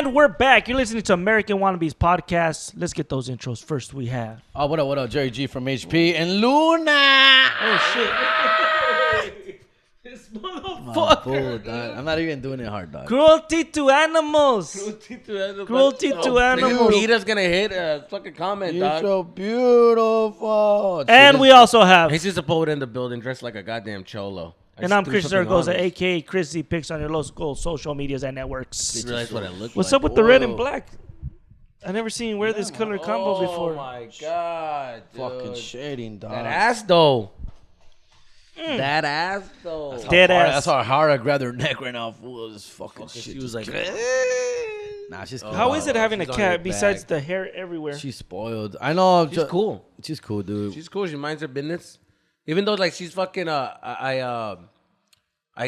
And we're back. You're listening to American Wannabes podcast. Let's get those intros. First, we have. Oh, what up? Jerry G from HP and Luna. Oh, shit. This My motherfucker. fool, dog. I'm not even doing it hard, dog. Cruelty to animals. Cruelty to animals. Peter's gonna hit a fucking comment, You're dog. so beautiful. And we also have. He's just a poet in the building dressed like a goddamn cholo. And I'm Chris Zaragoza, a.k.a. Chris Z. Picks on your local social medias and networks. Just realized what I look What's like. up with the red and black? I never seen you wear this color combo before. Oh my god, dude. Fucking shading, dog. That ass though. That ass though. Dead ass. That's how hard I grabbed her neck right now. Fool, this fucking shit. She was like, nah, she's cool. How is it having a she's on your cat besides back. the hair everywhere? She's spoiled. I know. she's cool. She's cool, dude. She's cool. She minds her business. Even though like she's fucking I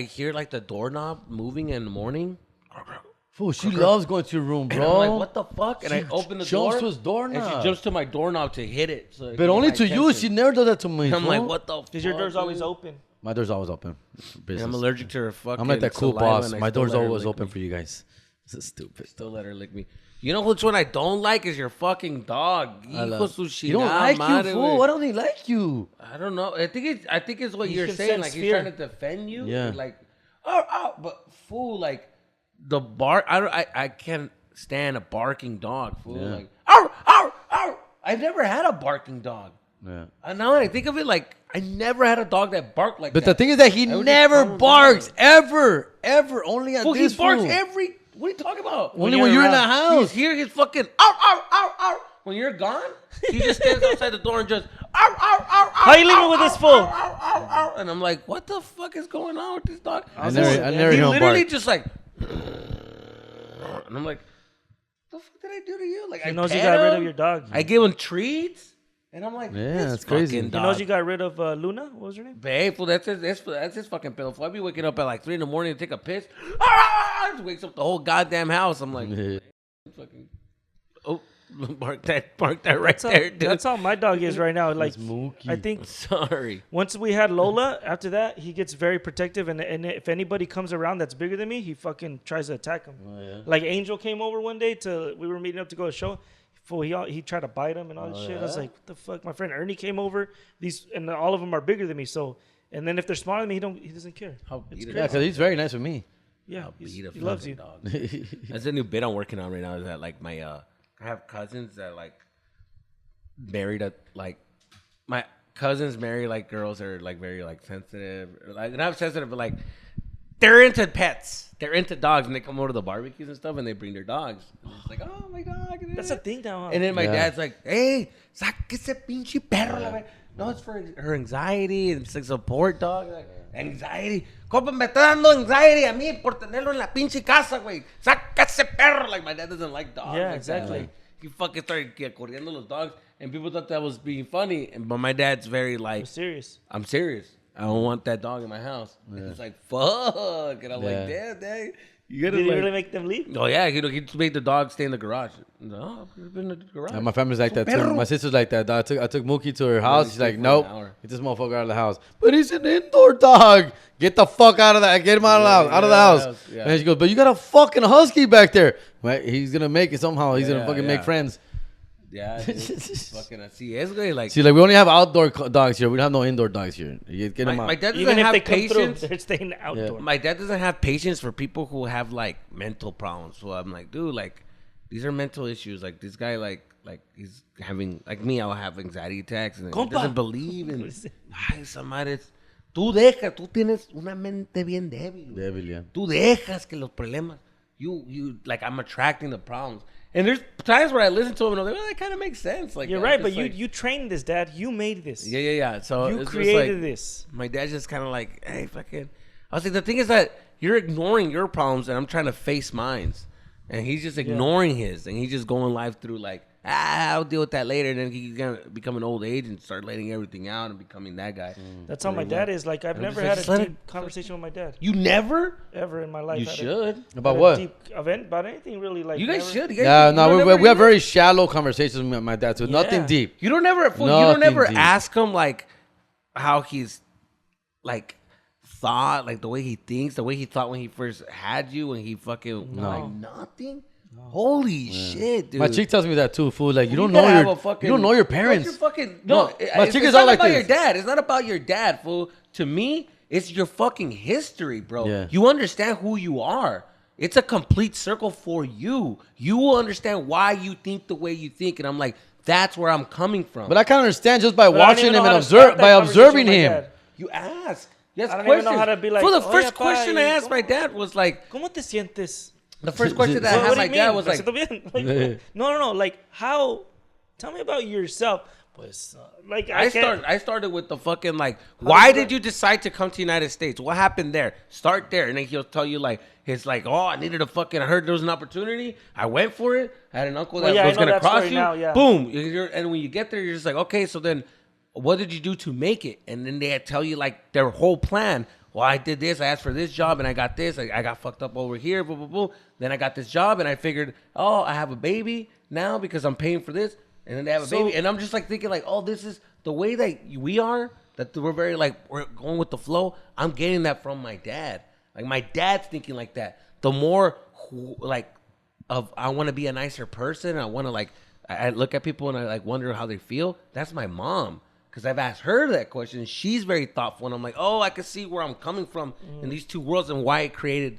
hear like the doorknob moving in the morning. Fool, she loves going to your room, And bro. I'm like, what the fuck? And I open the door. Jumps to his doorknob. And she jumps to my doorknob to hit it. So But only to you. She never does that to me. I'm like, fool. what the fuck? Because your door's dude? always open. My door's always open. And Business. I'm allergic to her fucking I'm like that cool saliva, boss. and I My still door's let her always lick open me. for you guys. This is stupid. Still let her lick me. You know which one I don't like is your fucking dog. I Hijo love- su You don't chingada like you, madre, fool. güey. Why don't he like you? I don't know. I think it's what He you're can saying. sense Like he's fear. trying to defend you. Yeah. And like, but fool, like the bark. I can't stand a barking dog. Fool, Yeah. like, ow, ow, ow. I've never had a barking dog. Yeah. And now when I think of it, like I never had a dog that barked like But that. the thing is that he I would just never calm him barks. down. Ever. Only at Fool, he this barks fool. every. What are you talking about? Only when you're in the house. He's here. He's fucking ow, ow, ow, ow. When you're gone, he just stands outside the door and just ow, ow, ow, ow. How you leaving with this fool? Ow, ow, ow. And I'm like, what the fuck is going on with this dog? I never He hear him literally bark. just like, and I'm like, what the fuck did I do to you? Like, He I knows you pet got rid him, of your dog. I give him treats, and I'm like, Yeah, this that's crazy. fucking He dog. He knows you got rid of Luna? What was her name? Babe, well, that's his fucking pillow. I be waking up at like 3 in the morning to take a piss. It wakes up the whole goddamn house. I'm like, fucking, oh, mark that right there, dude. That's how my dog is right now. Like, Mookie. I think Sorry. once we had Lola, after that, he gets very protective. And if anybody comes around that's bigger than me, he fucking tries to attack him. Oh, yeah. Like, Angel came over one day we were meeting up to go to a show. Fool, he tried to bite him and all this shit. I was like, what the fuck? My friend Ernie came over. And all of them are bigger than me. So, and then if they're smaller than me, he doesn't care. It's Yeah, crazy. because he's very nice with me. Yeah, Beat a he loves fucking you. dog. That's a new bit I'm working on right now. Is that like my I have cousins that like married like my cousins marry like girls that are like very like sensitive, or, like not sensitive, but like they're into pets. They're into dogs, and they come over to the barbecues and stuff, and they bring their dogs. And it's like, oh my dog. That's a thing now. Huh? And then my Yeah. dad's like, hey, saque ese pinche perro. La ver-" No, it's for her anxiety. And it's like support dog. Like, anxiety. Compa, me está dando anxiety a mí por tenerlo en la pinche casa, güey. Saca ese perro. Like, my dad doesn't like dogs. Yeah, like exactly. That. Like, he fucking started corriendo los dogs. And people thought that was being funny. But my dad's very like, I'm serious. I'm serious. I don't want that dog in my house. And he's like, fuck. And I'm like, damn, dad. You gotta Did he like, really make them leave? oh, yeah. He made the dog stay in the garage. No, I've been in the garage. Yeah, my family's like that too. perro. My sister's like that. Dog. I took Mookie to her house. he She's like, stayed for an nope, hour. get this motherfucker out of the house. But he's an indoor dog. Get the fuck out of that. Get him out of the house. Out of the house. Yeah. And then she goes, but you got a fucking husky back there. Right? He's gonna make it somehow. He's gonna fucking make friends. Yeah, dude. Fucking así es, güey. Like, See, like we only have outdoor dogs here. We don't have no indoor dogs here. You get them my out. dad doesn't Even if have they come through, patience. they're staying outdoor. My dad doesn't have patience for people who have like mental problems. So I'm like, dude, like these are mental issues. Like this guy, like he's having like me. I'll have anxiety attacks, and he Compa. doesn't believe in. Ay, esa madre es. Tú tienes una mente bien débil. Débil, yeah. Tú dejas que los problemas. You like I'm attracting the problems. And there's times where I listen to him and I'm like, well, that kind of makes sense. Like You're I'm right, but just like, you trained this, Dad. You made this. Yeah. So You it's just created like, this. My dad's just kind of like, hey, fucking. I was like, the thing is that you're ignoring your problems, and I'm trying to face mine, and he's just ignoring his, and he's just going life through like, I'll deal with that later. And then he's gonna become an old age and start letting everything out and becoming that guy. That's how my dad is. Like, I've I'm never just like, had just a let deep it- conversation with my dad You never? ever in my life. You had should. About a what? deep event about anything really. Like, You guys never. should. You guys, Yeah, you no, don't we ever- have very shallow conversations with my dad too. Nothing Yeah. deep. You don't ever. You Nothing don't ever deep. ask him like how he's like thought, like the way he thinks, the way he thought when he first had you, when he fucking like nothing. Holy shit, dude. My chick tells me that too, fool. Like, you don't gotta have know a fucking- you don't know your parents. What's your fucking No, my chick is not all like about this. your dad. It's not about your dad, fool. To me, it's your fucking history, bro. Yeah. You understand who you are. It's a complete circle for you. You will understand why you think the way you think, and I'm like, that's where I'm coming from. But I can't understand just by But I don't watching even him know and how to start that conversation observing with my him. dad. You ask. Yes, I don't questions. even know how to be like, For the "Oye, first pa, question I ¿y asked my dad was like, ¿Cómo te sientes? the first question that I What had do my you dad mean? was ¿Me like, siento bien? Like, no. Like, how? Tell me about yourself. Pues, like, I started with the fucking like, why did you decide to come to the United States? What happened there? Start there, and then he'll tell you like, his like, oh, I needed a fucking. I heard there was an opportunity. I went for it. I had an uncle that was gonna cross you. Now, yeah. Boom, and when you get there, you're just like, okay, so then, what did you do to make it? And then they tell you like their whole plan. Well, I did this. I asked for this job, and I got this. I got fucked up over here. Blah blah blah. Then I got this job, and I figured, oh, I have a baby now because I'm paying for this. And then they have a baby, and I'm just like thinking like, oh, this is the way that we are. That we're very like we're going with the flow. I'm getting that from my dad. Like my dad's thinking like that. The more like of I want to be a nicer person. I want to like I look at people and I like wonder how they feel. That's my mom because I've asked her that question. She's very thoughtful, and I'm like, oh, I can see where I'm coming from in these two worlds and why it created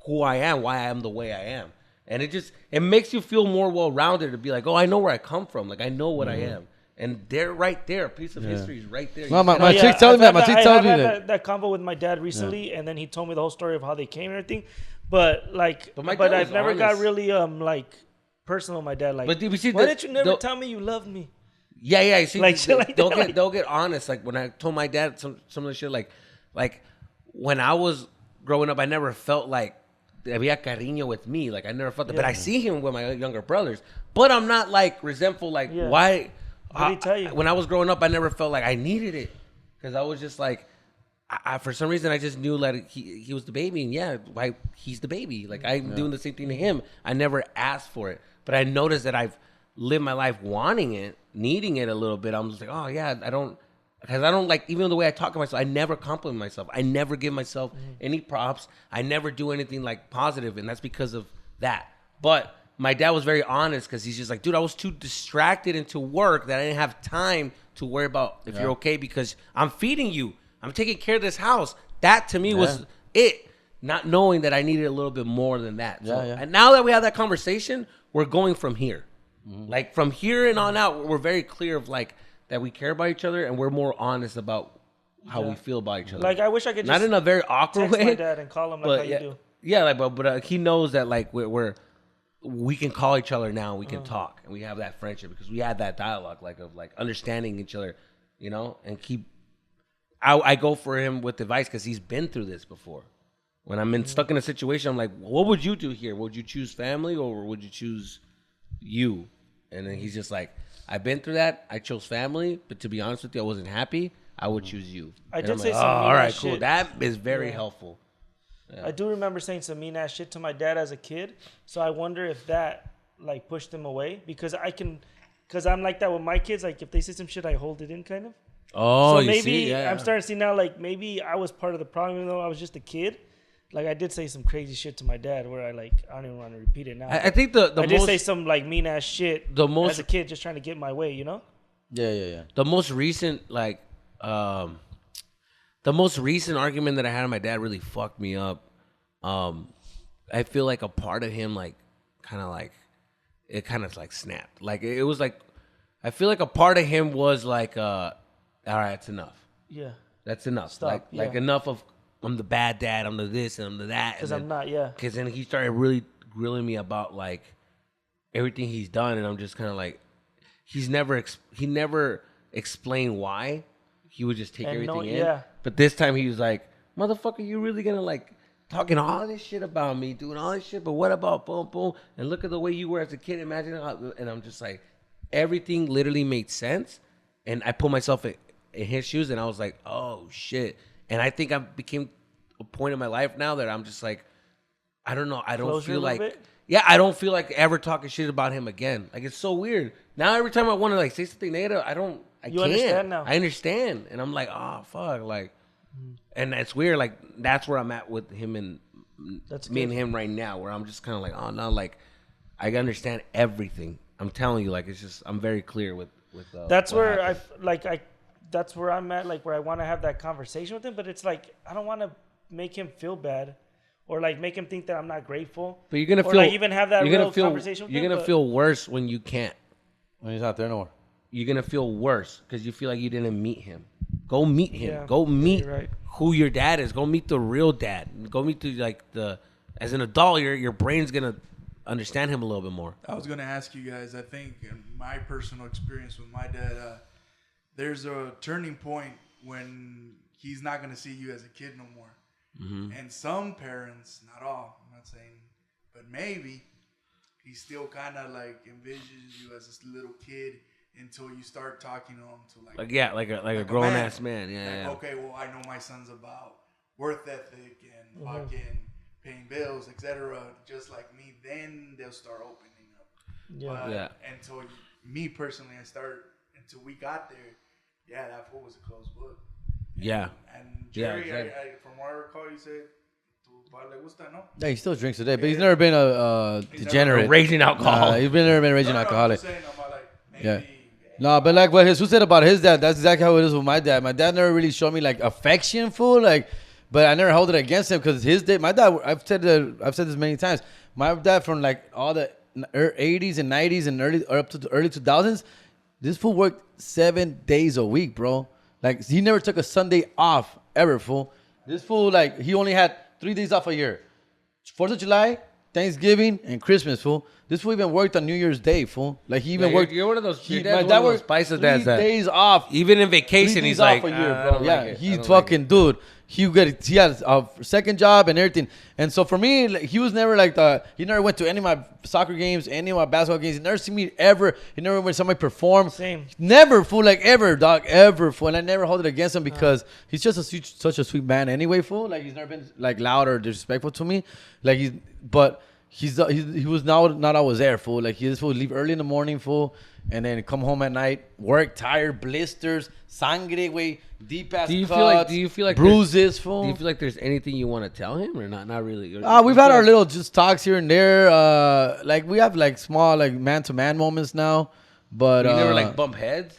who I am, why I am the way I am. And it makes you feel more well-rounded to be like, oh, I know where I come from. Like, I know what I am. And they're right there. A piece of history is right there. No, my chick tells me that. My chick tells me that convo with my dad recently, and then he told me the whole story of how they came and everything. But like, But my dad I've was never got honest. really like personal with my dad. Like, But did we see why the- didn't you never the- tell me you loved me? Yeah. You see, Like, shit like that, like- they'll get honest. Like, when I told my dad some of the shit, like when I was growing up, I never felt like había cariño with me. Like, I never felt that. But I see him with my younger brothers. But I'm not, like, resentful. Like, why? What did he tell you? When I was growing up, I never felt like I needed it. Because I was just like, for some reason, I just knew that he was the baby. And why he's the baby. Like, I'm doing the same thing to him. I never asked for it. But I noticed that I've lived my life wanting it, needing it a little bit. I'm just like, oh, yeah, because I don't like, even the way I talk to myself, I never compliment myself. I never give myself any props. I never do anything like positive, and that's because of that. But my dad was very honest because he's just like, dude, I was too distracted into work that I didn't have time to worry about if you're okay because I'm feeding you. I'm taking care of this house. That to me was it, not knowing that I needed a little bit more than that. So, and now that we have that conversation, we're going from here. Like from here and on out, we're very clear of like, that we care about each other and we're more honest about how we feel about each other. Like, I wish I could just not in a very awkward text way. my dad and call him like how you do. Yeah, like but he knows that like we can call each other now. We can talk and we have that friendship because we had that dialogue like of like understanding each other, you know, and keep. I go for him with advice because he's been through this before. When I'm stuck in a situation, I'm like, what would you do here? Would you choose family or would you choose you? And then he's just like, I've been through that. I chose family, but to be honest with you, I wasn't happy. I would choose you. I And did I'm say like, some oh, mean all right, ass cool. shit. That is very helpful. I do remember saying some mean ass shit to my dad as a kid. So I wonder if that like pushed him away because I'm like that with my kids. Like if they say some shit, I hold it in kind of. Oh, So you maybe see? Yeah. I'm starting to see now, like maybe I was part of the problem, even though I was just a kid. Like I did say some crazy shit to my dad, where I don't even want to repeat it now. I think the I did most say some like mean ass shit as a kid, just trying to get my way, you know. Yeah. the most recent like the most recent argument that I had with my dad really fucked me up. I feel like a part of him like kind of like snapped. Like it was like I feel like a part of him was like all right, it's enough. Yeah. That's enough. Stop, Like enough of I'm the bad dad, I'm the this and I'm the that. Because I'm not. Yeah. Because then he started really grilling me about like everything he's done, and I'm just kind of like, he never explained why. He would just take everything in. Yeah. But this time he was like, motherfucker, you really gonna like talking all this shit about me, doing all this shit, but what about boom boom? And look at the way you were as a kid. Imagine how. And I'm just like, everything literally made sense, and I put myself in his shoes, and I was like, oh shit. And I think I became a point in my life now that I'm just like, I don't know. I don't Closure feel a little like, bit? I don't feel like ever talking shit about him again. Like it's so weird. Now every time I want to like say something negative, I can't. understand now. I understand, and I'm like, oh fuck, like, and it's weird. Like that's where I'm at with him and That's me good. and him right now, where I'm just kind of like, oh no, like, I understand everything. I'm telling you, like it's just I'm very clear with. That's what where happened. that's where I'm at, like where I want to have that conversation with him, but it's like I don't want to make him feel bad, or like make him think that I'm not grateful. But you're gonna or feel like even have that you're real gonna feel conversation with you're him. gonna feel worse when you can't. When he's not there no more. You're gonna feel worse because you feel like you didn't meet him. Go meet him. Yeah, Go meet you're right. who your dad is. Go meet the real dad. Go meet as an adult, your brain's gonna understand him a little bit more. I was gonna ask you guys. I think in my personal experience with my dad, there's a turning point when he's not gonna see you as a kid no more. Mm-hmm. And some parents, not all, I'm not saying, but maybe he still kind of like envisions you as this little kid until you start talking to him like a grown ass man. Yeah. Okay, well I know my son's about work ethic and fucking paying bills, etc. Just like me, then they'll start opening up. Yeah. But until me personally, until we got there, that fool was a closed book. And Jerry, exactly. from what I recall, you said, le gusta, no? Yeah, he still drinks today, but he's never been a degenerate. A raging alcoholic. He's never been a raging alcoholic. I'm just saying, I'm like, maybe, Yeah. No, but like what Jesus said about his dad, that's exactly how it is with my dad. My dad never really showed me like affection, fool. Like, but I never held it against him because his dad, my dad. I've said this many times. My dad from like all the 80s and 90s and up to the early 2000s, this fool worked 7 days a week, bro. Like he never took a Sunday off ever, fool. This fool like he only had 3 days off a year: 4th of July, Thanksgiving, and Christmas, fool. This fool even worked on New Year's Day, fool. Like he even worked. You're one of those. My dad worked spices 3 days off. Even in vacation, 3 days he's off like, a year, I bro. don't Yeah, like it. he's I don't fucking like it. dude. He had a second job and everything. And so for me, like, he was never like he never went to any of my soccer games, any of my basketball games. He never seen me ever. He never went somebody perform. Same. Never, fool, like ever, dog, ever, fool. And I never hold it against him because he's just such a sweet man anyway, fool. Like he's never been like loud or disrespectful to me. Like he was not always there, fool. Like he just would leave early in the morning, fool, and then come home at night, work, tired, blisters, sangre, way, deep ass cuts. Do you feel like bruises, fool? Do you feel like there's anything you want to tell him or not? Not really. We've had our little just talks here and there. Like we have like small like man to man moments now, but you never like bump heads.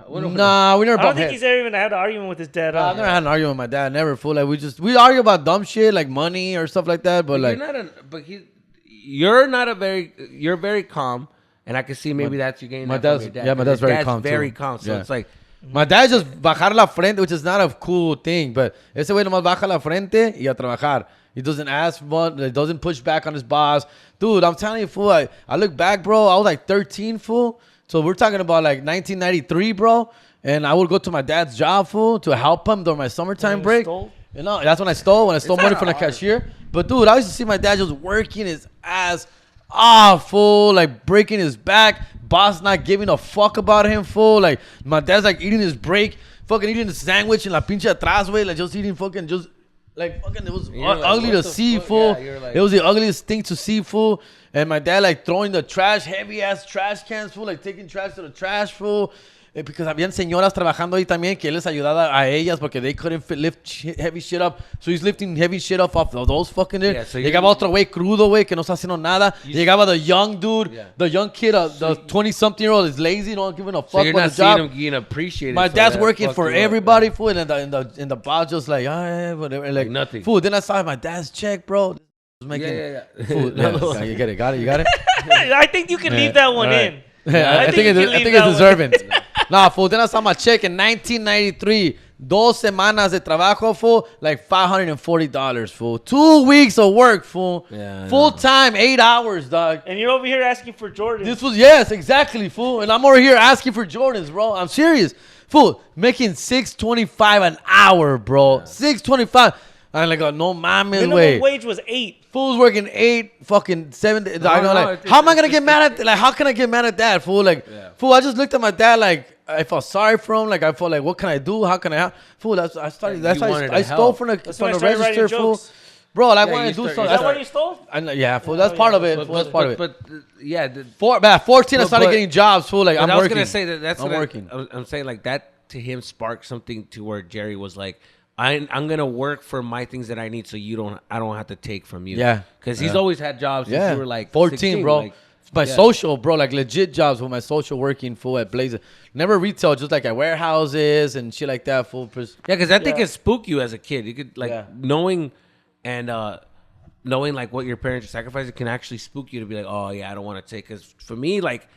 Nah, we never I don't bump think heads. he's ever even had an argument with his dad. I've never had an argument with my dad. Never, fool. Like we argue about dumb shit like money or stuff like that. But like you're very calm, and I can see maybe that's you getting my that from dad's your dad. yeah, my dad's very calm. Very too. calm. So Yeah. it's like My dad just bajar la frente, which is not a cool thing, but ese güey nomás baja la frente y a trabajar. He doesn't ask much, he doesn't push back on his boss. Dude, I'm telling you, fool, I look back, bro, I was like 13, fool. So we're talking about like 1993, bro. And I would go to my dad's job, fool, to help him during my summertime break. Stole? You know, that's when I stole money from the cashier. But dude, I used to see my dad just working his ass off, fool, like breaking his back. Boss not giving a fuck about him, fool. Like my dad's like eating his break, fucking eating his sandwich in la pinche atrás, way, like just eating fucking just like fucking. It was ugly to see, fool. It was the ugliest thing to see, fool. And my dad like throwing the trash, heavy ass trash cans, fool, like taking trash to the trash, fool. Because habían señoras trabajando ahí también que él les ayudaba a ellas porque they couldn't lift heavy shit up. So he's lifting heavy shit up off those fucking there. Yeah, so llegaba otro güey crudo, güey, que no está haciendo nada. Llegaba the young dude, the young kid, the 20-something-year-old is lazy, don't give a fuck you're about not the job. seeing him getting appreciated. My dad's working for everybody, fool, and the boss just like, whatever, like nothing. Fool, then I saw my dad's check, bro. Making, Fool, you get it, got it. I think you can leave that one in. I think it's deserving. Nah, fool, then I saw my check in 1993. 2 semanas de trabajo, fool, like $540, fool. 2 weeks of work, fool. Yeah, full time, 8 hours, dog. And you're over here asking for Jordans. This was, yes, exactly, fool. And I'm over here asking for Jordans, bro. I'm serious. Fool, making $6.25 an hour, bro. $6.25. I'm like, no mames, minimum wage was 8. Fool's working 8, fucking 7. I know, like, how am I gonna get mad at? Like, how can I get mad at that, fool? Like, fool, I just looked at my dad, like, I felt sorry for him. Like, I felt like, what can I do? How can I help? Fool, I stole from the register, fool. Bro, I wanted to do something. Is that why you stole? Yeah, fool, that's part of it. That's part of it. But yeah, 14, I started getting jobs, fool. Like, I'm working. I was gonna say that's I'm working. I'm saying like that to him sparked something to where Jerry was like, I'm gonna work for my things that I need, so I don't have to take from you. Yeah, because he's always had jobs since you were like 14, 16, bro. Like, my social, bro, like legit jobs with my social working full at Blazer. Never retail, just like at warehouses and shit like that. Full. Yeah, because I think it spook you as a kid. You could like knowing like what your parents are sacrificing can actually spook you to be like, oh yeah, I don't want to take. Because for me, like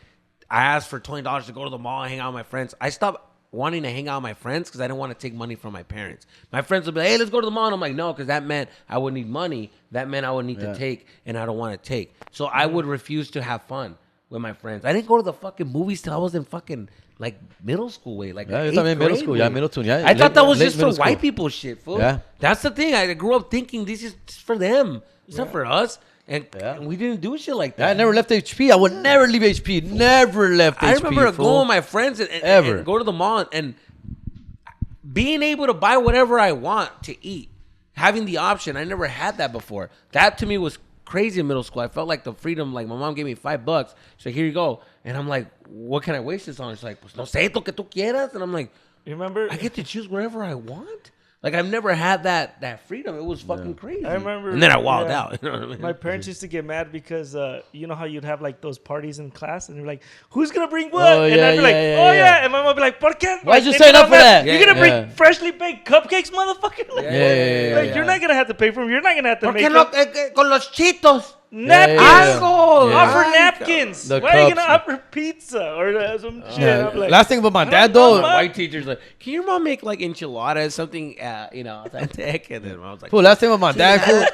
I asked for $20 to go to the mall and hang out with my friends. I stopped wanting to hang out with my friends because I didn't want to take money from my parents. My friends would be like, hey, let's go to the mall. And I'm like, no, because that meant I would need money. That meant I would need to take, and I don't want to take. So I would refuse to have fun with my friends. I didn't go to the fucking movies till I was in fucking like middle school way. Like yeah, you're middle school. Yeah, middle school. Yeah, I thought that was just for white people shit, fool. Yeah. That's the thing. I grew up thinking this is for them. It's not for us. And we didn't do shit like that. I never left HP. I would never leave HP. Never left HP. I remember going with my friends and go to the mall and being able to buy whatever I want to eat. Having the option. I never had that before. That to me was crazy in middle school. I felt like the freedom. Like my mom gave me $5. She's like, here you go. And I'm like, what can I waste this on? She's like, pues no sé, lo que tú quieras. And I'm like, you remember? I get to choose whatever I want. Like I've never had that freedom. It was fucking crazy. I remember, and then I wilded out. You know what I mean? My parents used to get mad because you know how you'd have like those parties in class, and you're like, "Who's gonna bring what?" Oh, and I'd be like, "Oh yeah," and my mom would be like, "¿Por qué? Why'd you sign up for that? You're gonna bring freshly baked cupcakes, motherfucker! Like, you're not gonna have to pay for them. You're not gonna have to make them. Con los chitos. Napkins. Offer napkins. The Why are you cups. gonna offer pizza or some shit? I'm like, Last thing about my dad though. White teachers like, can your mom make like enchiladas, something, authentic? And then I was like, Cool. Last thing about my dad. Cool.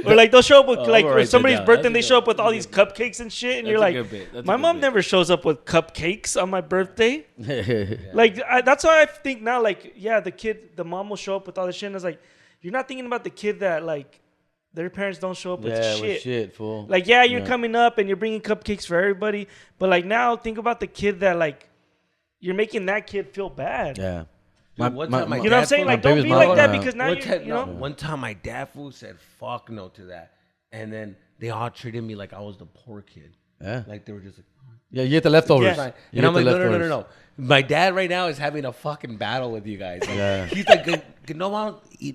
or like they'll show up with like I'll for write somebody's that down. birthday, That's and they show up with all these cupcakes and shit, and you're That's a like, good bit. That's my a good mom bit. never shows up with cupcakes on my birthday. Like that's why I think now, like, yeah, the mom will show up with all this shit, and it's like, you're not thinking about the kid that like their parents don't show up with shit. With shit, fool. Like, yeah, you're coming up and you're bringing cupcakes for everybody, but like now think about the kid that like you're making that kid feel bad. Yeah. Dude, one time my You know what I'm saying? dad Like, fool- don't be like that because now you know. One time my dad fool said fuck no to that, and then they all treated me like I was the poor kid. Yeah. Like they were just like, Yeah, you get the leftovers. Yeah. You and I'm get like, the no. leftovers. My dad right now is having a fucking battle with you guys. Like, Yeah. He's like, que no vamos y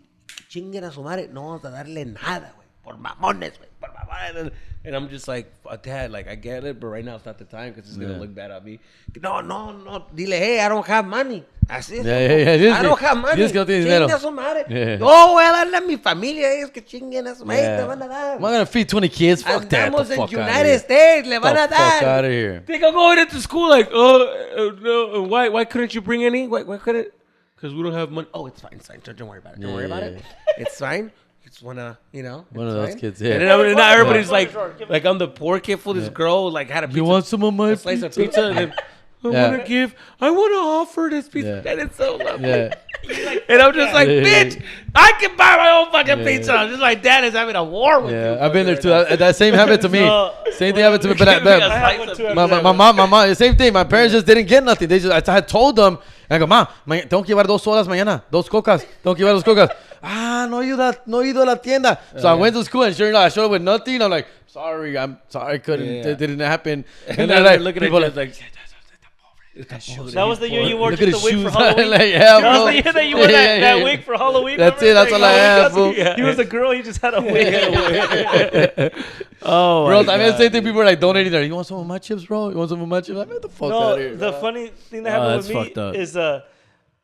chinguen a su madre, no vamos a darle nada, güey, por mamones, güey, por mamones. And I'm just like, Dad, like I get it, but right now it's not the time because it's gonna look bad at me. No, dile, hey, I don't have money. Así es. Yeah. I don't have money. Dices que no tienes dinero. Chingue a su madre. Yeah. No, voy a darle a mi familia, ellos que chinguen a su madre, Yeah. te van a dar. I'm not gonna feed 20 kids. Fuck that. Andamos The en fuck out of United here. States, le van a The fuck dar. out of here. Think I'm going into school like, no, why couldn't you bring any? Why couldn't? Because we don't have money. Oh, it's fine. Don't worry about it. Don't worry about it. It's fine. It's one of those kids, yeah. And then now everybody's Sure, like, sure, give it. like I'm the poor kid for this girl like had a pizza, You want some of my a slice of pizza, and then Yeah. I want to offer this pizza, Yeah. and it's so lovely. Yeah. And I'm just like, Yeah. bitch, I can buy my own fucking pizza. I'm just like, Dad is having a war with you. Yeah, I've been there too. That same happened to me. No. Same thing happened to me. But I had one too. my mom, the same thing. My parents just didn't get nothing. I had told them, and I go, Ma, tengo que llevar 2 sodas mañana, 2 cocas. Tengo que llevar 2 cocas. No he ido a la tienda. So I went to school, and sure enough, I showed up with nothing. I'm like, sorry, couldn't. Yeah. It didn't happen. And they're then like, looking at people you like, like, That was the year you wore look at just his the wig shoes. for Halloween. Like, yeah, That bro. was the year that you wore that wig for Halloween. That's remember? it. That's all I had, fool. He was a girl. He just had a wig. oh, Bro, I mean, the same thing. People are like donating there. You want some of my chips, bro? You want some of my chips? I'm like, get the fuck out of here. No, the bro. funny thing that happened that's with me fucked up. is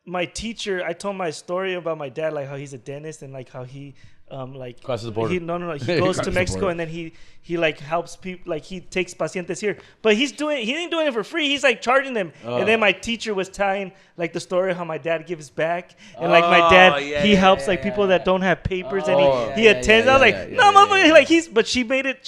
my teacher. I told my story about my dad, like how he's a dentist and like how he like Crosses the border. He goes Crosses to the Mexico border. and then he like helps people, like he takes pacientes here, but he ain't doing it for free. He's like charging them. And then my teacher was telling like the story of how my dad gives back and like my dad he helps like people that don't have papers and he attends. I was like, no, motherfucker, like but she made it.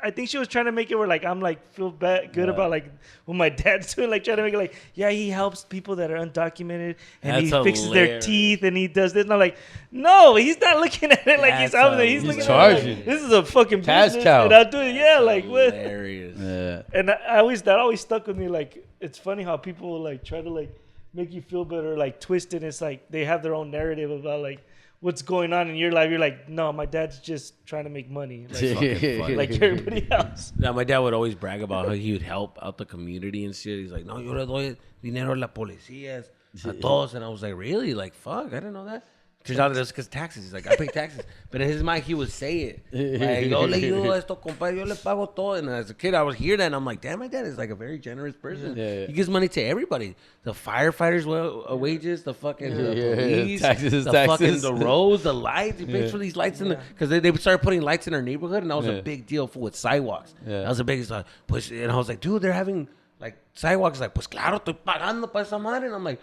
I think she was trying to make it where like I'm like feel good about like what my dad's doing, like trying to make it like, yeah, he helps people that are undocumented and he That's fixes their hilarious. teeth and he does this. And I'm like, no, he's not looking at it like he's That's out there. He's hilarious. looking charging. at it like, this is a fucking Cash business cow. and I'll do it. Yeah, like what? Hilarious. Yeah. And that always stuck with me. Like it's funny how people like try to like make you feel better, like twist it. It's like they have their own narrative about like what's going on in your life. You're like, no, my dad's just trying to make money, like everybody else. Now, my dad would always brag about how he would help out the community and shit. He's like, no, yo le doy dinero a la policías, a todos. And I was like, really? Like, fuck, I didn't know that. Turns out that it's because taxes. He's like, I pay taxes. But in his mind, he would say it. Like, yo le ayudo esto, compadre, yo le pago todo. And as a kid, I would hear that, and I'm like, damn, my dad is like a very generous person. Yeah. He gives money to everybody. The firefighters' wages, the fucking police, taxes, fucking the roads, the lights. He pays for these lights in the... Because they started putting lights in our neighborhood, and that was a big deal with sidewalks. That was the biggest... and I was like, dude, they're having like sidewalks. Like, pues claro, estoy pagando para esa madre. And I'm like...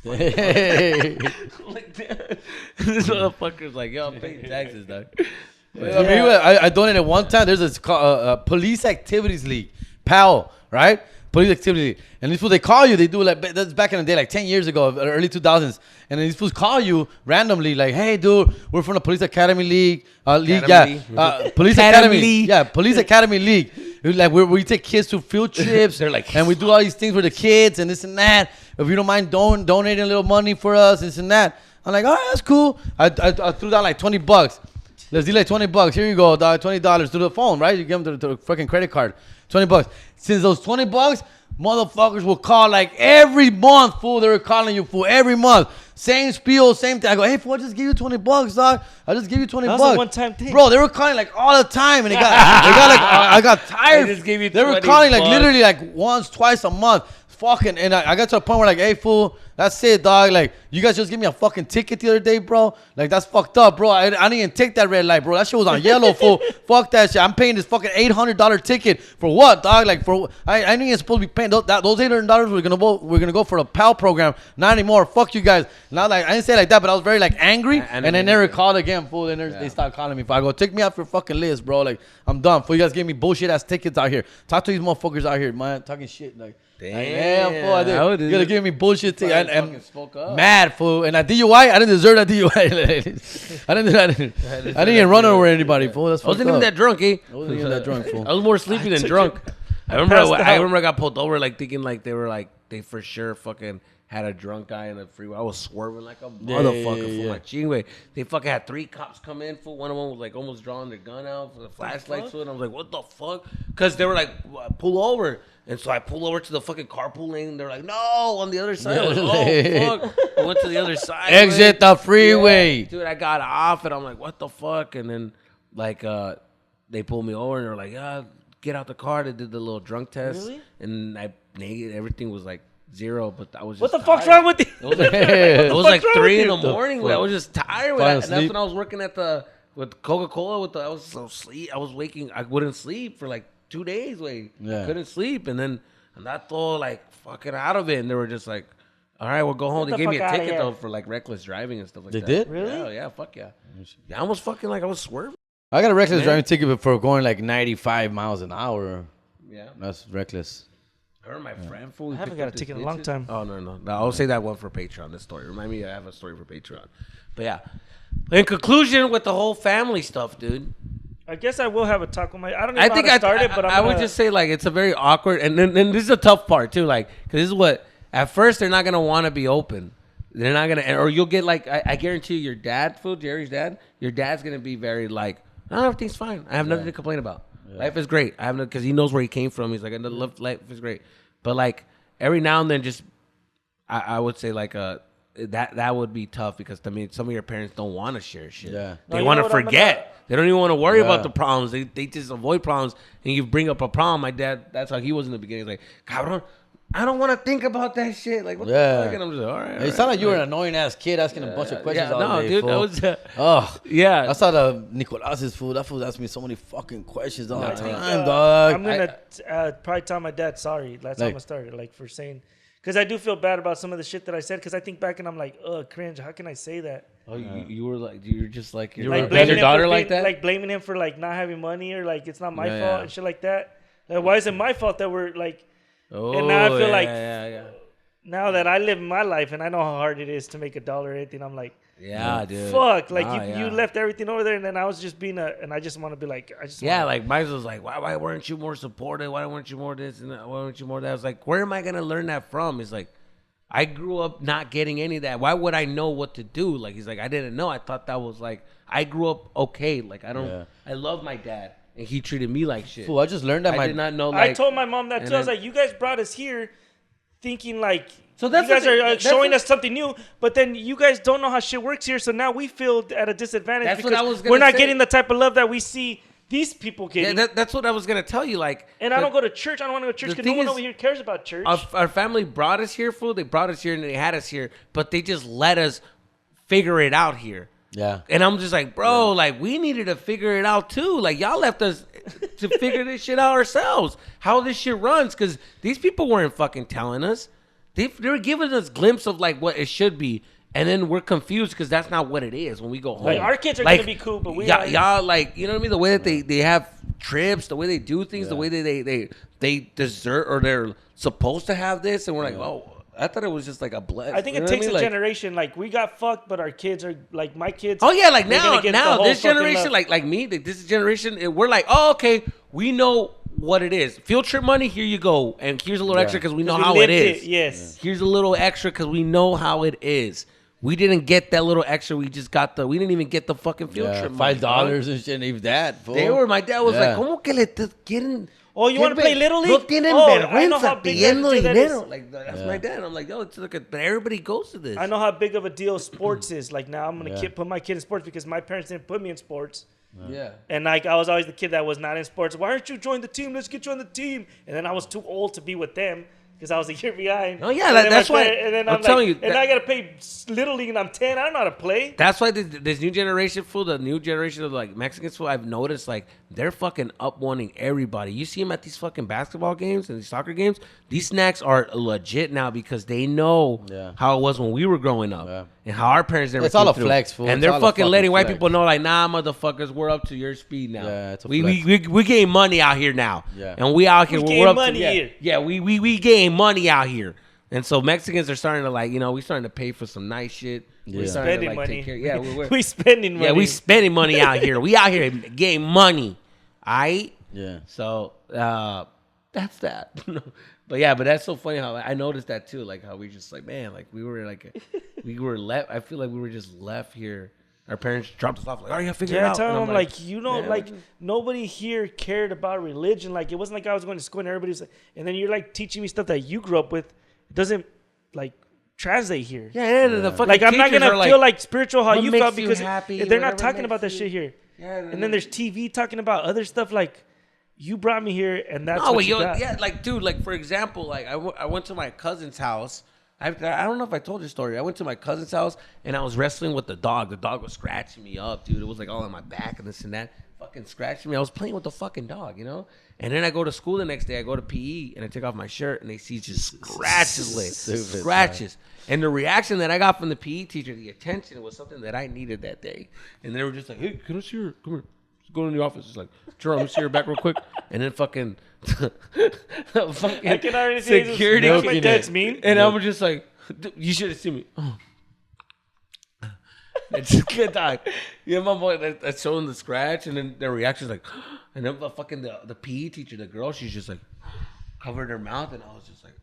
like, this motherfucker's like, yo, I'm paying taxes, dog. I donated one time. There's a police activities league, PAL, right? Police activity league. And these fools, they call you. They do like, that's back in the day, like 10 years ago, early 2000s. And then these fools call you randomly, like, hey, dude, we're from the Police Academy League. Police Academy. Yeah, Police Academy League. Like, we take kids to field trips. They're like, and we do all these things for the kids and this and that. If you don't mind donating a little money for us, this and that. I'm like, all right, that's cool. I threw down like $20. Let's do like $20. Here you go, dog. $20 through the phone, right? You give them to the fucking credit card. $20. Since those $20, motherfuckers will call like every month, fool. They were calling you, fool, every month. Same spiel, same thing. I go, hey, fool, I just give you $20, dog. I just give you $20. That was a one-time thing. Bro, they were calling like all the time, and they got like, I got tired. They were calling like literally like once, twice a month. Fucking, and I got to a point where like, hey, fool, that's it, dog. Like, you guys just give me a fucking ticket the other day, bro. Like, that's fucked up, bro. I didn't even take that red light, bro. That shit was on yellow, fool. Fuck that shit. I'm paying this fucking $800 ticket for what, dog? Like, for I ain't even supposed to be paying those $800. We're gonna go for the PAL program. Not anymore. Fuck you guys. Not like I didn't say it like that, but I was very like angry, and they never called again, fool. And they stopped calling me. I go, take me off your fucking list, bro. Like, I'm done. Fool, you guys give me bullshit ass tickets out here. Talk to these motherfuckers out here, man. Talking shit like. Damn, fool. You're gonna give me bullshit. And mad, fool. And a DUI, I didn't deserve that DUI. I didn't even run over anybody, fool. That's I wasn't even that drunk, eh? I wasn't even that drunk, fool. I was more sleepy than drunk. I remember I got pulled over, like thinking like they for sure fucking had a drunk guy in the freeway. I was swerving like a motherfucker for my chingue. They fucking had 3 cops come in. For one of them was like almost drawing their gun out for the flashlights. And I was like, what the fuck? Because they were like, pull over. And so I pull over to the fucking carpool lane. They're like, no, on the other side. I was like, oh, fuck. I went to the other side. Exit the freeway. Yeah. Dude, I got off, and I'm like, what the fuck? And then, like, they pulled me over, and they're like, get out the car. They did the little drunk test. Really? And I negative. Everything was like 0, but I was just what the fuck's wrong with you? It was like 3 in the morning. I was just tired. And that's when I was working with Coca-Cola. I was so sleep. I was waking. I wouldn't sleep for like 2 days. Couldn't sleep. And then I thought like fucking out of it. And they were just like, all right, we'll go home. They gave me a ticket though for like reckless driving and stuff like that. They did? Really? Yeah, fuck yeah. I almost fucking like I was swerving. I got a reckless driving ticket for going like 95 miles an hour. Yeah. That's reckless. I heard my friend. I haven't got a ticket in a long time. Oh, no. I'll say that one for Patreon, this story. Remind me I have a story for Patreon. But yeah. In conclusion with the whole family stuff, dude. I guess I will have a talk with my... I don't know how to start it, but I would just say, like, it's a very awkward... And this is a tough part, too. Like, because this is what... At first, they're not going to want to be open. They're not going to... Or you'll get, like... I guarantee you, your dad, Jerry's dad, your dad's going to be very, like, no, everything's fine. I have nothing to complain about. Yeah. Life is great. I have no... Because he knows where he came from. He's like, life is great. But, like, every now and then, just... I would say, like, that would be tough because, I mean, some of your parents don't want to share shit. Yeah. They want to forget. They don't even want to worry about the problems. They just avoid problems. And you bring up a problem. My dad, that's how he was in the beginning. He's like, cabrón, I don't want to think about that shit. Like, what the fuck? And I'm just like, all right. It sounded like you were an annoying ass kid asking a bunch of questions all day. Dude, fool. that was... I saw the Nicolas's fool. That fool asked me so many fucking questions all the time, dog. I'm going to probably tell my dad sorry. That's how I started, like, for saying... Because I do feel bad about some of the shit that I said. Because I think back and I'm like, cringe. How can I say that? Oh, you were like, you were just like, you were blaming your daughter like that? Like blaming him for like not having money or like it's not my fault and shit like that. Like, why is it my fault that we're like... and now I feel like... Now that I live my life and I know how hard it is to make $1 or anything, I'm like... dude. Fuck. Like, you left everything over there and then I was just being and I just want to be like... like, mine was like, why weren't you more supportive? Why weren't you more this and that? Why weren't you more that? I was like, where am I going to learn that from? It's like, I grew up not getting any of that. Why would I know what to do? Like, he's like, I didn't know. I thought that was like... I grew up okay. Like, I don't... Yeah. I love my dad. And he treated me like shit. Fool, I just learned that I did not know, like... I told my mom that too. I was like, you guys brought us here... thinking like So that's you guys are that's showing us something new, but then you guys don't know how shit works here. So now we feel at a disadvantage That's what because I was gonna we're not say. getting the type of love that we see these people getting. Yeah, that's what I was gonna tell you. Like, and I don't go to church. I don't want to go to church the because no thing one is, over here cares about church. our family brought us here, fool. They brought us here and they had us here, but they just let us figure it out here. Yeah. And I'm just like, bro, like we needed to figure it out too. Like y'all left us to figure this shit out ourselves. How this shit runs, because these people weren't fucking telling us. They were giving us glimpse of like what it should be, and then we're confused because that's not what it is when we go home. Like our kids are Like, gonna be cool, but we y'all like, you know what I mean? The way that they have trips, the way they do things, the way they desert or they're supposed to have this, and we're like, oh, I thought it was just like a blessing. I think it takes a generation. Like we got fucked, but our kids are like my kids. Oh yeah, like they're gonna now get the whole this fucking generation, love. like me, this generation, we're like, oh okay, we know what it is. Field trip money, here you go, and here's a little extra because we know how it is. Yes. Here's a little extra because we know how it is. We didn't get that little extra. We just got we didn't even get the fucking field trip money. $5 and shit, even that. Fool. My dad was Yeah. like, ¿cómo que le quieren? Oh, you want to play Little League? No tienen I know how vergüenza big pidiendo that dinero. is. Like that's my dad. I'm like, yo, it's like but everybody goes to this. I know how big of a deal sports is. Like now, I'm gonna Yeah. put my kid in sports because my parents didn't put me in sports. Yeah. And like I was always the kid that was not in sports. Why aren't you join the team? Let's get you on the team. And then I was too old to be with them because I was a year behind. Oh, yeah, And then that's my why- parent- And then I'm I'm telling like, you, and that- I gotta play Little League, and I'm 10. I don't know how to play. That's why this new generation, fool, the new generation of like Mexicans, fool, I've noticed like they're fucking up wanting everybody. You see them at these fucking basketball games and these soccer games. These snacks are legit now because they know how it was when we were growing up and how our parents never. It's all came a through. flex, fool. And It's they're all a fucking fucking letting white flex. people know, like, nah, motherfuckers, we're up to your speed now. Yeah, it's a we flex. getting money out here now. Yeah. And we out here. We we're getting up money to, here. Yeah, we getting money out here. And so Mexicans are starting to like, we starting to pay for some nice shit. We're Yeah. starting Spending to like money. take care. Yeah, we're we spending money. yeah, we spending money out here. We out here getting money. Aight? Yeah. So that's that. But that's so funny how I noticed that too. Like how we just like, man, like we were left. I feel like we were just left here. Our parents dropped us off like, oh yeah, figure it Yeah, out. tell And them I'm like you know, yeah, like nobody here cared about religion. Like it wasn't like I was going to school and everybody was, and then you're like teaching me stuff that you grew up with. It doesn't like translate here. yeah, the fucking Like I'm not teachers gonna are feel like spiritual how what you makes felt you because happy, they're not whatever talking makes about that you- shit here. Yeah, And then there's TV talking about other stuff like you brought me here and that's no, what but you got. yeah, like dude, like for example, like I went to my cousin's house. I don't know if I told you the story. I went to my cousin's house and I was wrestling with the dog. The dog was scratching me up, dude. It was like all on my back and this and that. Fucking scratching me. I was playing with the fucking dog, And then I go to school the next day. I go to PE and I take off my shirt and they see just scratches, Stupid, scratches. And the reaction that I got from the PE teacher, the attention, was something that I needed that day. And they were just like, "Hey, can I see her? Come here. Let's go in the office." It's like, "Sure, let me see her back real quick." And then fucking, fucking I can already see security. you know what my Milking dad's it. mean. And I was just like, "You should have seen me." Oh. It's a good dog. Yeah, my boy, I showed him the scratch, and then their reaction's like, and then the fucking the PE teacher, the girl, she's just like covered her mouth, and I was just like,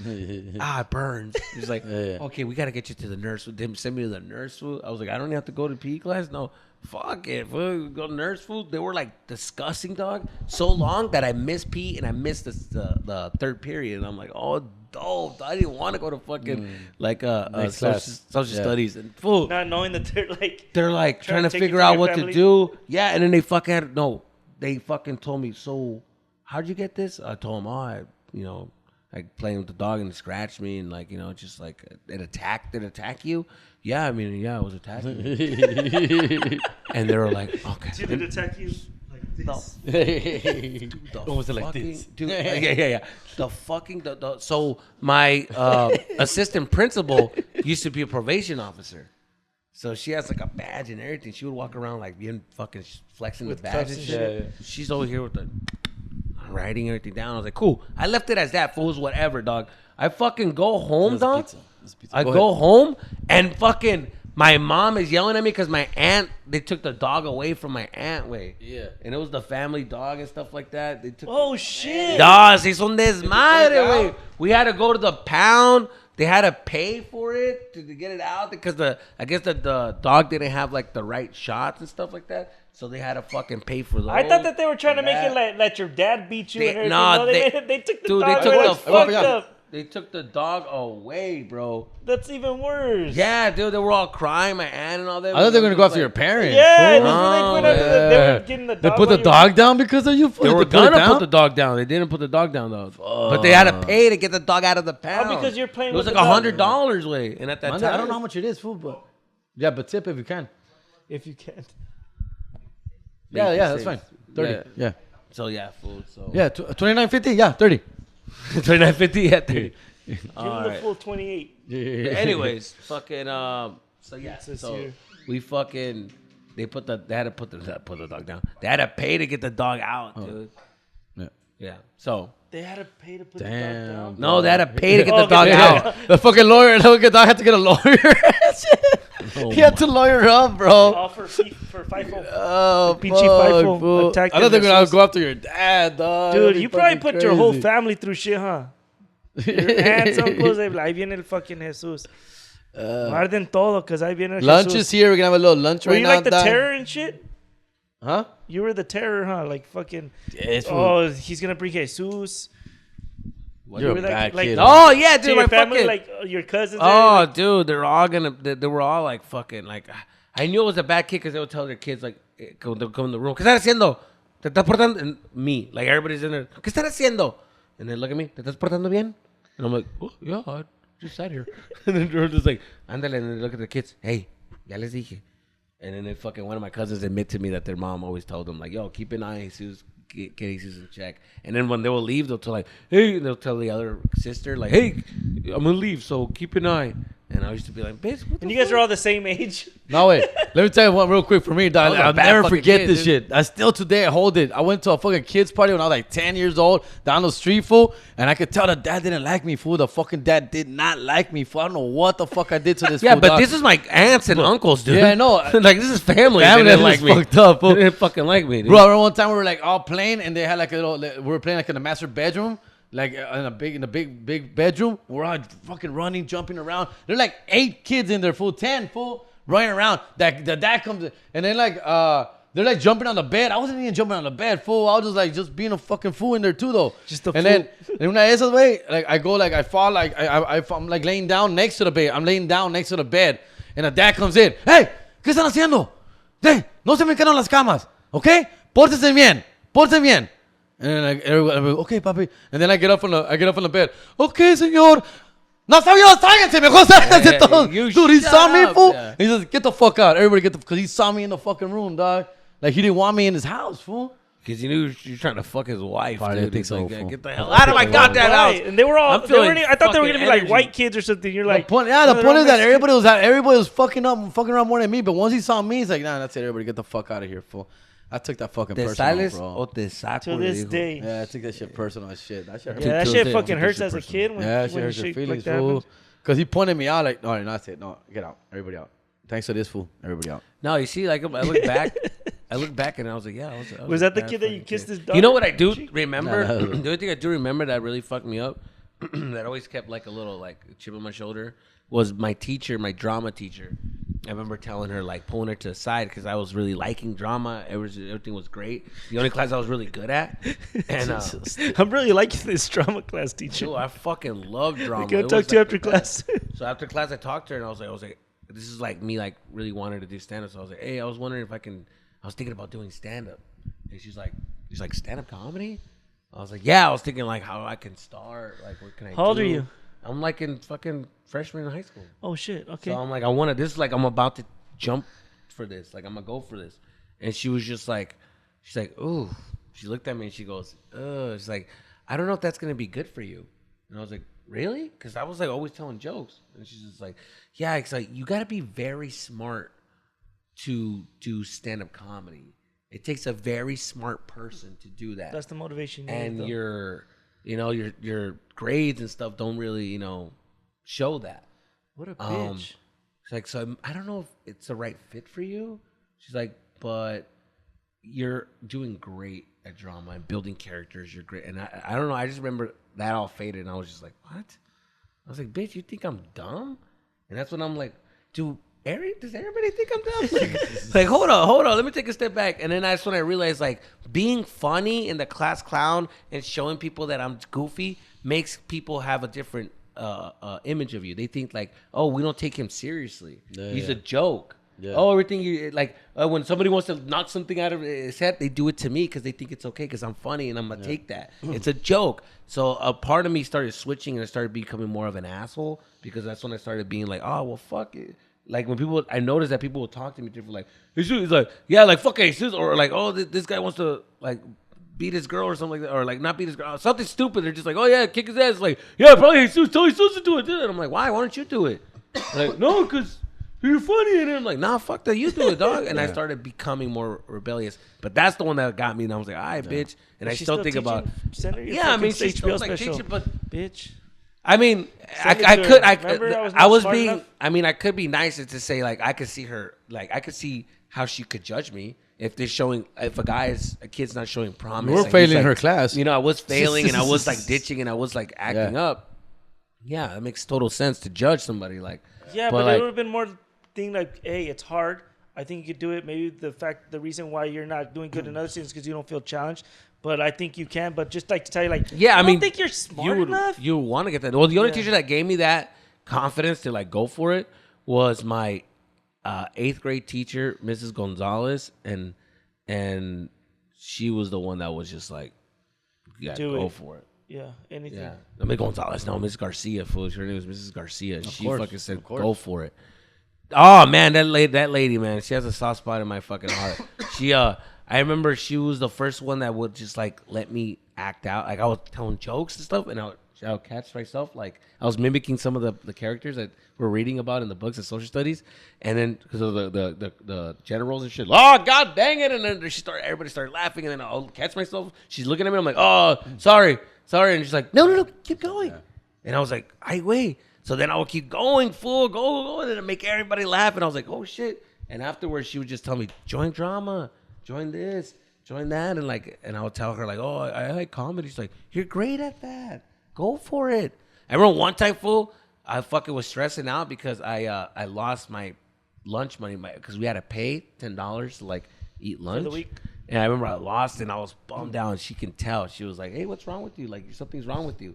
it burns. He's like, Yeah. okay, we gotta get you to the nurse. Them send me to the nurse. Food. I was like, I don't have to go to PE class. No, fuck it. Food. Go to nurse food. They were like disgusting, dog. So long that I missed PE and I missed the third period. And I'm like, oh, dope. I didn't want to go to fucking Next social class. studies and food. Not knowing that They're like trying to take you figure from out your what family. to do. Yeah, and then they fucking told me, so how'd you get this? I told them, like playing with the dog and it scratched me and just like it attacked. Did it attack you? Yeah, I mean, yeah, it was attacking me. And they were like, okay. Did it attack you like this? Was it like Fucking- this? Dude, yeah. The fucking so my assistant principal used to be a probation officer. So she has like a badge and everything. She would walk around like being fucking flexing the badge cuffs and and shit. shit. She's over here with the writing everything down. I was like, cool. I left it as that. Fools, whatever, dog. I fucking go home, dog. I go home and fucking my mom is yelling at me because my aunt, they took the dog away from my aunt, Yeah. and it was the family dog and stuff like that. They took Oh shit! Dog, se hizo un desmadre, güey. We had to go to the pound. They had to pay for it to get it out because I guess the dog didn't have like the right shots and stuff like that. So they had to fucking pay for those. I thought that they were trying to make that. it like let your dad beat you. They- and everything. no, No, they took the dude, dog. they took away. the It's fucked fuck- up. They took the dog away, bro. That's even worse. Yeah, dude, they were all crying, my aunt and all that. I thought they were gonna go after your parents. Yeah, fool. they were getting the dog. They put the dog down because of you. They were gonna put the dog down. They didn't put the dog down though. But they had to pay to get the dog out of the pound. Oh, because you're playing. It was with like the dog. $100 way, and at that I time, don't know how much it is, fool, but yeah, but tip if you can. If you can't. Yeah, that's fine. 30. Yeah. So yeah, food. So Yeah, 29.50. Yeah, 30. 29.50 at 30. Give him the full 28. Yeah. Anyways, fucking so yeah, This so year. we fucking they had to put the dog down. They had to pay to get the dog out, dude. Yeah. Yeah. So They had to pay to put the dog down. no, they had to pay to get the Oh, dog okay. out. The fucking lawyer, the dog had to get a lawyer. He had to lawyer up, bro. All for FIFO. Oh, Pichi FIFO fuck, fool. attacked I thought they were him. gonna go after your dad, dog. Dude, That'd you be probably fucking put your whole crazy. family through shit, huh? Your aunts, uncles, they be like, ahí viene el fucking Jesús. Guarden todo, because ahí viene el Lunch Jesús. is here. We're gonna have a little lunch Were right you now. like the dog. terror and shit? Huh? You were the terror, huh? Like fucking. Yes, fool. Oh, he's gonna bring Jesus. You're were a like- bad like- kid. Oh yeah, To dude, your my family, fucking. like your cousins. Oh, dude, they're all gonna. They were all like fucking like. I knew it was a bad kid because they would tell their kids like, they'll come in the room. ¿Qué estás haciendo? ¿Te estás portando? And me, like everybody's in there. ¿Qué estás haciendo? And they look at me. ¿Te estás portando bien? And I'm like, oh yeah, I just sat here. And then they're just like, ándale. And they look at the kids. Hey, ya les dije. And then they fucking one of my cousins admit to me that their mom always told them like, yo, keep an eye on Jesus. Get Jesus in check. And then when they will leave, they'll tell like, hey, and they'll tell the other sister like, hey, I'm gonna leave, so keep an eye. And I used to be like, bitch, what And the you guys fuck? are all the same age. No, wait. Let me tell you one real quick for me, dog. I was a I'll bad never fucking forget kid, this dude. shit. I still today I hold it. I went to a fucking kids party when I was like 10 years old down the street, fool. And I could tell the dad didn't like me, fool. The fucking dad did not like me, fool. I don't know what the fuck I did to this Yeah, fool, but dog. this is my aunts and uncles, dude. Yeah, I know. Like this is family. Family They didn't is like me. fucked up, fool. They didn't fucking like me, dude. Bro, I remember one time we were like all playing and they had like a little, we were playing like in the master bedroom, like in a big bedroom. We're all fucking running, jumping around. There are like 8 kids in there, fool, 10, fool, running around. That the dad comes in, and then like they're like jumping on the bed. I wasn't even jumping on the bed, fool. I was just being a fucking fool in there too, though. Just a and fool. then when I esas way, like I go like I fall like I'm like laying down next to the bed. I'm laying down next to the bed, and the dad comes in. Hey, ¿qué están haciendo? Hey, no se me caen las camas, okay? Pórtense bien, pórtense bien. And then like everybody, okay, papi. And then I get up on the bed. Okay, señor. No, está bien, sáquense, mejor sáquense todos. you Dude, he shut saw me, up, fool. yeah. He says, get the fuck out. Everybody get the, because he saw me in the fucking room, dog. Like he didn't want me in his house, fool. Because you knew you're trying to fuck his wife, Probably dude. think He's so, like, yeah, fool. get the hell out of my goddamn Right. house. And they were all. I'm They feeling weren't, I thought they were fucking gonna be like energy. white kids or something. You're like, The point is that everybody was fucking around more than me. But once he saw me, he's like, nah, that's it. Everybody get the fuck out of here, fool. I took that fucking Te personal, sales bro. o te saco, to le this dijo. day. Yeah, I took that shit personal as shit. That shit hurt. Yeah, that Tuesday, shit I fucking took hurts that as a shit kid when, Yeah, that shit when hurts your shit feelings, like that fool. happens. Because he pointed me out like, no, that's it. No, get out. Everybody out. Thanks to this fool. Everybody out. No, you see, like I look back, and I was like, yeah. I Was a that the bad kid that you fucking kissed kid. his dog? You know what I do remember? No. The only thing I do remember that really fucked me up, that always kept like a little like chip on my shoulder, was my teacher, my drama teacher. I remember telling her, like, pulling her to the side because I was really liking drama. Everything was great. The only class I was really good at. And I'm really liking this drama class teacher. dude, I fucking love drama. I'm gonna It talk was to you like after the best. class. So after class, I talked to her and I was like, this is like me, like really wanted to do stand up. So I was like, hey, I was wondering if I was thinking about doing stand up. And she's like, stand up comedy? I was like, yeah, I was thinking like how I can start, like what can I do? How old are you? I'm like in fucking freshman in high school. Oh shit. Okay. So I'm like, this is like, I'm about to jump for this. Like, I'm gonna go for this. And she was just like, she's like, ooh. She looked at me and she goes, she's like, I don't know if that's gonna be good for you. And I was like, really? Because I was like always telling jokes. And she's just like, yeah, it's like, you gotta be very smart to do stand-up comedy. It takes a very smart person to do that. That's the motivation. And though. your grades and stuff don't really, show that. What a bitch. She's like, so I don't know if it's the right fit for you. She's like, but you're doing great at drama and building characters. You're great. And I don't know. I just remember that all faded. And I was just like, what? I was like, bitch, you think I'm dumb? And that's when I'm like, dude, does everybody think I'm dumb? Like, hold on. Let me take a step back. And then that's when I realized, like, being funny in the class clown and showing people that I'm goofy makes people have a different image of you. They think like, oh, we don't take him seriously. He's a joke. Yeah. Oh, everything you like when somebody wants to knock something out of his head, they do it to me because they think it's okay because I'm funny and I'm gonna take that. It's a joke. So a part of me started switching and I started becoming more of an asshole because that's when I started being like, oh well, fuck it. Like when people, I noticed that people would talk to me different. Like he's like, yeah, like fuck Jesus, or like, oh, this guy wants to like beat his girl or something like that, or like not beat his girl, something stupid. They're just like, oh yeah, kick his ass. Like yeah, probably Jesus, tell Jesus to do it. And I'm like, why? Why don't you do it? Like no, because you're funny. And I'm like, nah, fuck that. You do it, dog. And I started becoming more rebellious. But that's the one that got me. And I was like, all right, bitch. And I still think about, yeah, I mean, she's HBO like special. Teaching, but bitch. I mean, I could be nicer to say like I could see her, like I could see how she could judge me if they're showing, if a kid's not showing promise. We're like, failing like, her class. You know, I was failing and I was like ditching and I was like acting up. Yeah, it makes total sense to judge somebody like. Yeah, but like, it would have been more thing like, hey, it's hard. I think you could do it. Maybe the reason why you're not doing good in other things is because you don't feel challenged. But I think you can. But just like to tell you, like, yeah, I mean, don't think you're smart enough. You want to get that. Well, the only teacher that gave me that confidence to like go for it was my 8th grade teacher, Mrs. Gonzalez, and she was the one that was just like, you gotta go for it. Yeah, anything. Yeah, I mean Gonzalez, no, Miss Garcia. Fool. Her name was Mrs. Garcia. And she fucking said, go for it. Oh man, that lady, man, she has a soft spot in my fucking heart. I remember she was the first one that would just like let me act out. Like I was telling jokes and stuff, and I would catch myself like I was mimicking some of the characters that we're reading about in the books of social studies, and then because of the generals and shit. Oh god dang it! And then everybody started laughing, and then I'll catch myself. She's looking at me. I'm like, oh sorry, and she's like, no, keep going. Yeah. And I was like, wait. So then I would keep going, fool, go, and then make everybody laugh. And I was like, oh, shit. And afterwards, she would just tell me, join drama, join this, join that. And I would tell her, like, oh, I like comedy. She's like, you're great at that. Go for it. I remember one time, fool, I fucking was stressing out because I lost my lunch money because we had to pay $10 to, like, eat lunch. For the week? And I remember I lost and I was bummed out. And she can tell. She was like, hey, what's wrong with you? Like, something's wrong with you.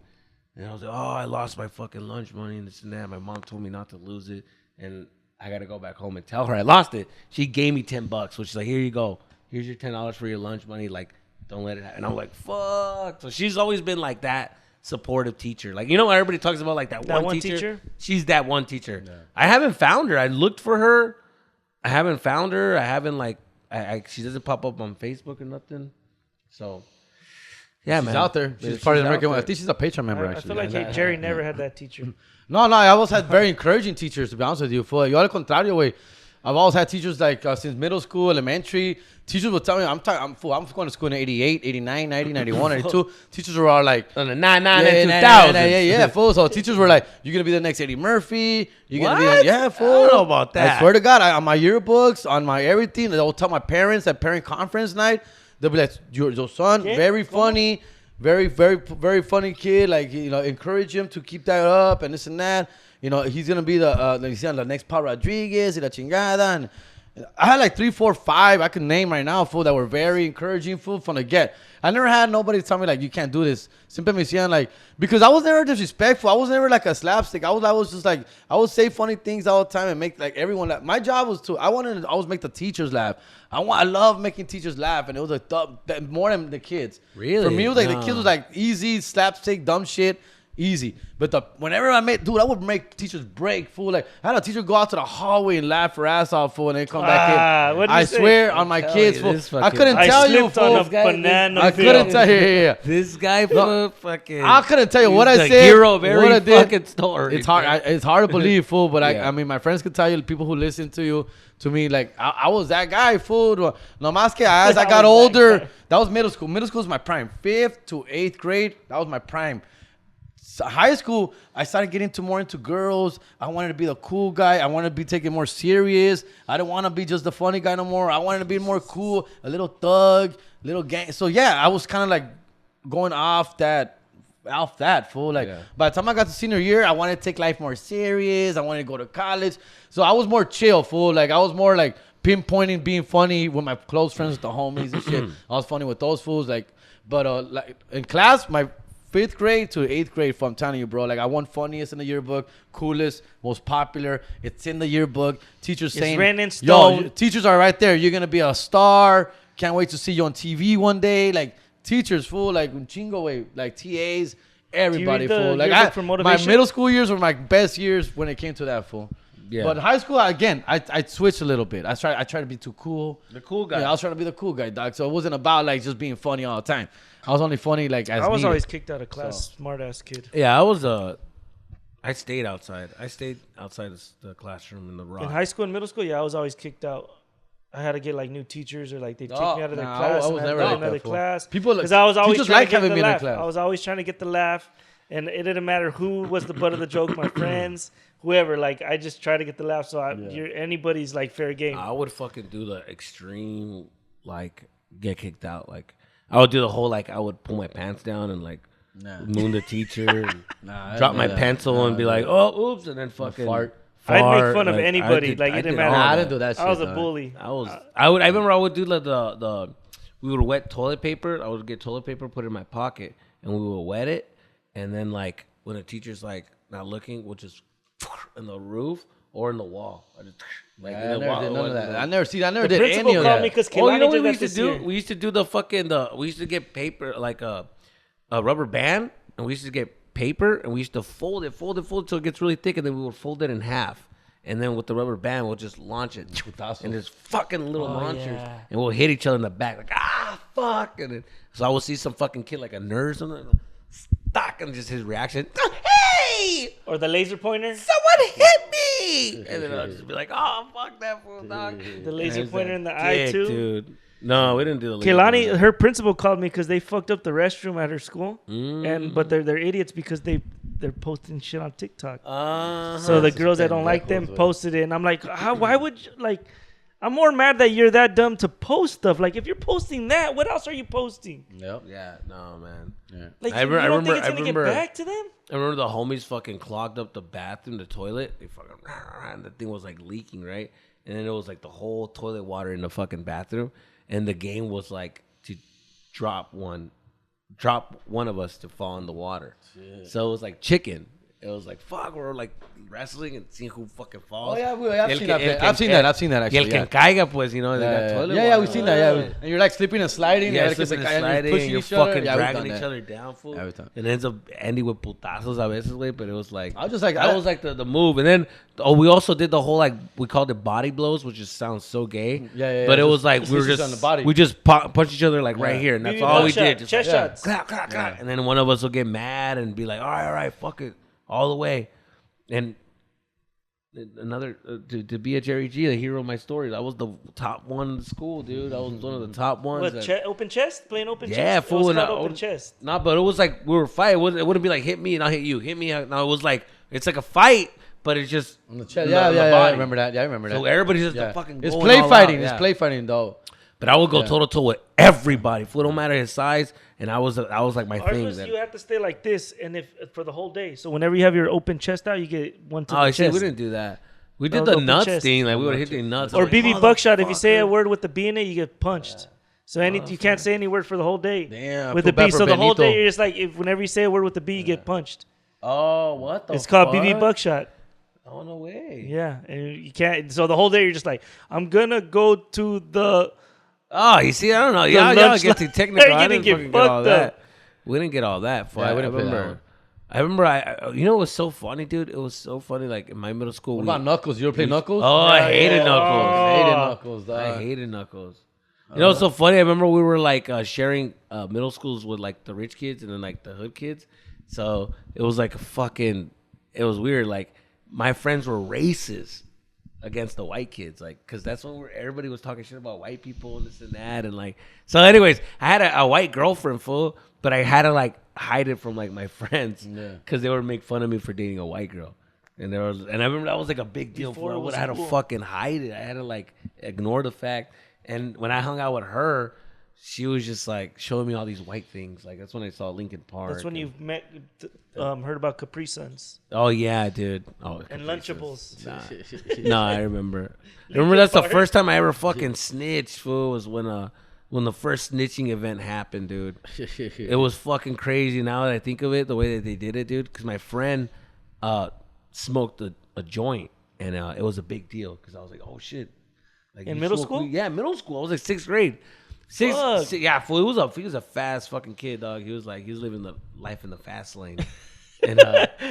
And I was like, oh, I lost my fucking lunch money and this and that. My mom told me not to lose it. And I got to go back home and tell her I lost it. She gave me $10, which is like, here you go. Here's your $10 for your lunch money. Like, don't let it happen. And I'm like, fuck. So she's always been like that supportive teacher. Like, you know, everybody talks about like that one teacher? She's that one teacher. Yeah. I haven't found her. I looked for her. I haven't found her. I haven't like, she doesn't pop up on Facebook or nothing. So... yeah, she's man. out there. She's part of the American. I think she's a Patreon member. Actually, I feel like Jerry never had that teacher. No, I always had very encouraging teachers. To be honest with you, for yo al contrario, way. I've always had teachers like since middle school, elementary. Teachers would tell me, I'm going to school in 88, 89, 90, 91, 92. Teachers were all like, on the 99 and 2000. Yeah, fool. So teachers were like, you're going to be the next Eddie Murphy. You're going to be, yeah, fool. I don't know about that. I swear to God, on my yearbooks, on my everything, they'll tell my parents at parent conference night, they'll be like, your son, very funny. Very, very, very funny kid. Like, you know, encourage him to keep that up and this and that. You know, he's going to be the next Paul Rodriguez y la chingada. And I had like 3, 4, 5 I could name right now, fool, that were very encouraging, fool, from the get. I never had nobody tell me, like, you can't do this. Simply me saying, like, because I was never disrespectful. I was never like a slapstick. I was just like, I would say funny things all the time and make like everyone laugh. My job was I wanted to always make the teachers laugh. I love making teachers laugh, and it was like more than the kids. Really? For me, it was like the kids was like easy, slapstick, dumb shit. Easy. But whenever I would make teachers break, fool. Like, I had a teacher go out to the hallway and laugh her ass off, fool, and then come back in. I swear on my kids, fool. I couldn't tell you, fool. I couldn't tell you. Yeah. This guy, fucking. I couldn't tell you what I said. Hero of every fucking story. It's hard. It's hard to believe, fool. But I mean, my friends could tell you, people who listen to me, like, I was that guy, fool. No más que as I got older, that was middle school. Middle school was my prime. 5th to 8th grade, that was my prime. So high school, I started getting more into girls. I wanted to be the cool guy. I wanted to be taken more serious. I didn't want to be just the funny guy no more. I wanted to be more cool, a little thug, little gang. So yeah, I was kind of like going off that fool. Like, by the time I got to senior year, I wanted to take life more serious. I wanted to go to college. So I was more chill, fool. Like, I was more like pinpointing being funny with my close friends, with the homies and shit. I was funny with those fools. Like, but like in class, my 5th grade to 8th grade. I'm telling you, bro. Like, I won funniest in the yearbook, coolest, most popular. It's in the yearbook. Teachers saying, written in stone. yo, teachers are right there. You're gonna be a star. Can't wait to see you on TV one day. Like, teachers, fool. Like, un chingo way. Like, TAs, everybody, Do you read the fool. Like, yearbook for my motivation? middle school years were my best years when it came to that, fool. Yeah. But high school, again, I switched a little bit. I tried to be too cool. The cool guy. Yeah, I was trying to be the cool guy, dog. So it wasn't about like just being funny all the time. I was only funny like as I was needed. always kicked out of class. Smart ass kid. Yeah, I was I stayed outside. I stayed outside the classroom in the rock. In high school and middle school, yeah, I was always kicked out. I had to get like new teachers or like they kicked Oh, me out of their nah, class. I and was I had never to go like to another that, fool. class. People Because I was always teachers trying like to get having the me in their laugh. class. I was always trying to get the laugh, and it didn't matter who was the butt of the joke, my friends, whoever. Like I just try to get the laugh. So anybody's like fair game. I would fucking do the extreme, like, get kicked out. Like, I would do the whole, like, I would pull my pants down and, like, moon the teacher and drop my pencil and be like, oh, oops, and then fucking fart. I'd make fun of Like, anybody. Like it I didn't did all matter. I that. didn't do that shit. I was a dog. bully. I remember I would do the we would wet toilet paper. I would get toilet paper, put it in my pocket, and we would wet it. And then, like, when the teacher's, like, not looking, we'll just in the roof or in the wall. I just, like, I in the never wall. did none of that. I never The did principal any of called me that. because Oh, you know Kehlani what did we that used to this do? year. We used to do we used to get paper, like a rubber band, and we used to get paper, and we used to fold it till it gets really thick, and then we would fold it in half. And then with the rubber band, we'll just launch it. And there's fucking little launchers. yeah. And we'll hit each other in the back, like, fuck. And then, so I will see some fucking kid, like a nerd or something, stuck, and just his reaction, hey! Or the laser pointer. Someone hit me! And then I'll just be like, oh, fuck that fool, dog. The laser And pointer it's in the like, eye dick, too. dude. No, we didn't do the laser Kehlani, pointer. her principal called me because they fucked up the restroom at her school, but they're idiots because they're posting shit on TikTok. So the girls that don't like them posted it, and I'm like, why would you, like? I'm more mad that you're that dumb to post stuff. Like, if you're posting that, what else are you posting? Yep. Yeah, no, man. Yeah. Like, I you don't remember- think it's I gonna remember- get back to them? I remember the homies fucking clogged up the bathroom, the toilet. They fucking, and the thing was like leaking, right? And then it was like the whole toilet water in the fucking bathroom. And the game was like to drop one of us to fall in the water. Shit. So it was like chicken. It was like, fuck, we're like wrestling and seeing who fucking falls. Oh yeah, I've seen that. El I've seen that Y actually. el que caiga, pues, you know, they got toilet Yeah, water. we've seen that. Yeah, and you're like slipping and sliding. Yeah, like, slipping and and you're sliding, pushing and you're each other. fucking Yeah, we've dragging done each that. other down, fool. Yeah, we've done. And it ends up ending with putazos a veces, way, but it was like, I was just like, that was like the move. And then, we also did the whole, like, we called it body blows, which just sounds so gay. Yeah, but it just- was like, just we were on just, the body. we just punch each other, like, right here. And that's BB all we buckshot, did. Just chest like, shots. clap, clap, clap. And then one of us will get mad and be like, all right, fuck it, all the way. And another to be a Jerry G, the hero of my stories. I was the top one in the school, dude. I was one of the top ones. What, that- open chest? Playing open chest? Yeah, It was fool. And called open chest. Nah, but it was like we were fighting. It wouldn't be like hit me and I'll hit you. Hit me. No, it was like it's like a fight, but it's just On the chest. the Yeah, I body. remember that. Yeah, I remember that. So everybody's just Yeah. fucking. It's going play all fighting. out, It's yeah. play fighting, though. But I would go toe to toe with everybody. Fool, don't matter his size. And I was like my Ours thing. was That, you have to stay like this, and if for the whole day. So whenever you have your open chest out, you get one to oh, the see, chest. we didn't do that. We No, did the open nuts chest. thing. Like we would hit the nuts. Or like, BB buckshot. If you say a motherfucker. word with the B in it, you get punched. So you can't say any word for the whole day. Damn, with the feel bad B. for So the whole Benito. day you're just like, if whenever you say a word with the B, you get punched. Oh, what the? It's called fuck? BB buckshot. Oh no way. Yeah, and you can't. So the whole day you're just like, I'm gonna go to the. Oh, you see, I don't know. Y'all lunch get too line. technical. You're I gonna didn't get fucking get all fucked that. up. We didn't get all that. Yeah, we didn't play that one. I remember. You know, it was so funny, dude. It was so funny. Like in my middle school. What about Knuckles? You ever play Knuckles? Oh, I hated Knuckles. I hated Knuckles, dog. I hated Knuckles. You know, it's so funny. I remember we were like sharing middle schools with like the rich kids and then like the hood kids. So it was like it was weird. Like my friends were racist against the white kids, like, cause that's when everybody was talking shit about white people and this and that, and like, so anyways, I had a white girlfriend, fool, but I had to like hide it from like my friends, cause they would make fun of me for dating a white girl, and I remember that was like a big deal Before for it me. was I had to cool. fucking hide it. I had to like ignore the fact, and when I hung out with her, she was just like showing me all these white things. Like that's when I saw Lincoln Park. That's when you met, heard about Capri Suns Oh yeah, dude. Oh, and Lunchables. No, I remember. I remember that's the first time I ever fucking snitched, fool, was when when the first snitching event happened, dude. It was fucking crazy. Now that I think of it, the way that they did it, dude. Because my friend smoked a joint, and it was a big deal. Because I was like, oh shit. Like, in middle school? Yeah, middle school. I was like 6th grade. Yeah, fool. He was a fast fucking kid, dog. He was living the life in the fast lane. And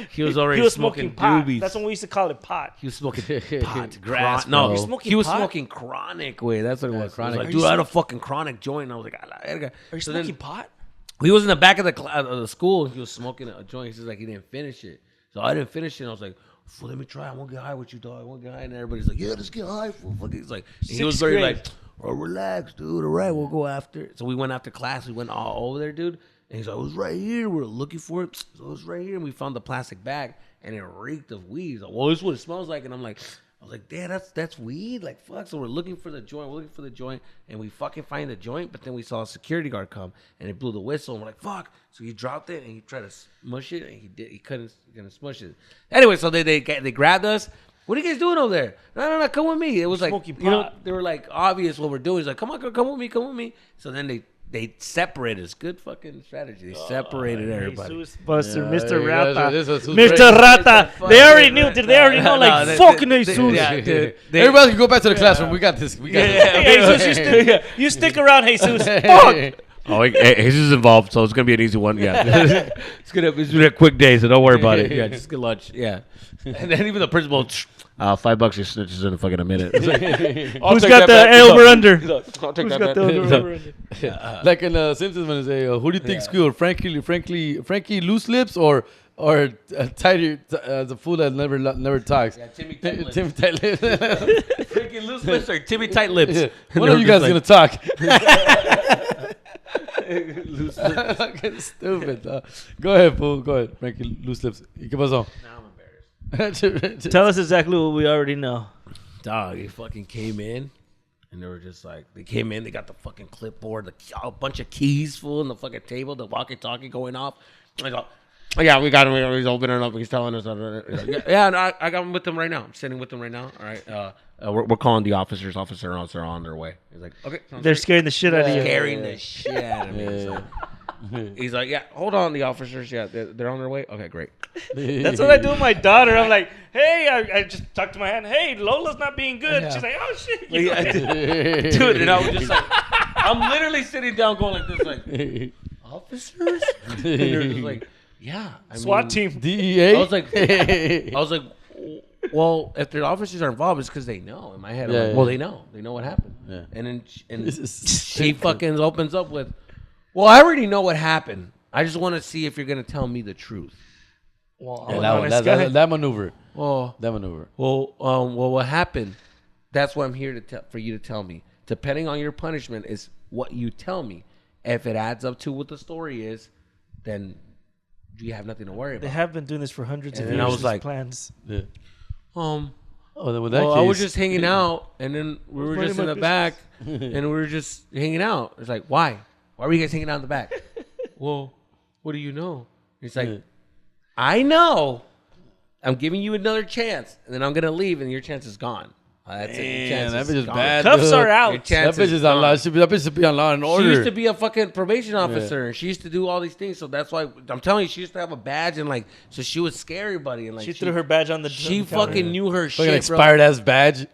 he was already smoking pot. doobies. That's when we used to call it pot. He was smoking pot. Grass, No, bro. he was pot? smoking chronic. Wait, that's what it was. Chronic. Like, Are dude, you I had a fucking chronic joint. And I was like, Are you So smoking then- pot? he was in the back of the school. He was smoking a joint. He says like he didn't finish it. So I didn't finish it. And I was like, fool, let me try. I won't get high with you, dog. I won't get high. And everybody's like, yeah, let's get high, fool. He's like, and he was very like, oh, relax, dude. All right, we'll go after it. So we went after class. We went all over there, dude. And he's like, it was right here. We were looking for it. So it was right here. And we found the plastic bag. And it reeked of weed. He's like, well, this is what it smells like. And I was like, damn, that's weed? Like, fuck. So we're looking for the joint. And we fucking find the joint. But then we saw a security guard come. And he blew the whistle. And we're like, fuck. So he dropped it. And he tried to smush it. And he couldn't smush it. Anyway, so they grabbed us. What are you guys doing over there? No, come with me. It was like, smoking you know, pot. they were like, obvious what we're doing. He's like, come on, come with me. So then they separated us. Good fucking strategy. They separated everybody. Jesus Buster, Yeah, Mr. yeah, Rata. this was Mr. great. Rata. They already knew. Did they already know? Like, No, fucking they- Jesus. yeah, dude. Everybody can go back to the classroom. We got this. We got Jesus, you stick around, Jesus. Fuck. this. Oh, Jesus is involved, so it's gonna be an easy one. Yeah, it's gonna be a quick day, so don't worry about it. Yeah, just get lunch. Yeah, and then even the principal, $5 your snitches in fucking a minute. It's like, Who's got the over under? I'll take Who's that. got the bet. over under? Like in Simpsons when they say, "Who do you think squealed? Frankie loose lips or tighter the fool that never talks?" Yeah, Timmy Tight Lips. Timmy tight lips. Freaking loose lips or Timmy Tight Lips. One of you guys gonna talk? Loose lips. Fucking stupid. Go ahead, fool. Go ahead, Frankie loose lips. ¿Qué pasó? Now I'm embarrassed. Tell us exactly what we already know. Dog, he fucking came in. And they were just like, they came in, they got the fucking clipboard, a bunch of keys full on the fucking table, the walkie-talkie going off. I go, oh, yeah, we got him. He's opening up. He's telling us. Yeah, and I got him with them right now. I'm sitting with them right now. All right. We're calling the officers. Officer, they're on their way. He's like, okay. They're scaring the shit out of you. scaring the shit out of me. So he's like, yeah, hold on, the officers. Yeah, they're on their way. Okay, great. That's what I do with my daughter. I'm like, hey, I just tucked my hand. Hey, Lola's not being good. She's like, oh shit. Dude, and I was just like, I'm literally sitting down going like this, like, officers? And they're just like, yeah. SWAT team. DEA. I was like, well, if the officers are involved, it's because they know. In my head, I'm like, well, they know what happened. Yeah. And then This is she fucking opens up with, well, I already know what happened. I just want to see if you're gonna tell me the truth. Well, that maneuver. Well, That maneuver. well, what happened? That's what I'm here to tell for you to tell me. Depending on your punishment is what you tell me. If it adds up to what the story is, then you have nothing to worry They about. have been doing this for hundreds of And years. I was these like, plans. Yeah. Oh, then with that well, case, I was just hanging out, and then we were minding just in my the back, and we were just hanging out. It's like, why? Why were you guys hanging out in the back? Well, what do you know? It's like, I know. I'm giving you another chance, and then I'm gonna leave, and your chance is gone. That's it. Your chance that bitch is gone. bad. Cuffs dude. are Your out. That chance bitch is on gone. law. That bitch should be on Law and Order. She used to be a fucking probation officer, and she used to do all these things. So that's why I'm telling you, she used to have a badge, and like, so she would scare everybody, and like, She threw her badge on the. She on the counter. fucking knew her fucking shit, expired ass badge.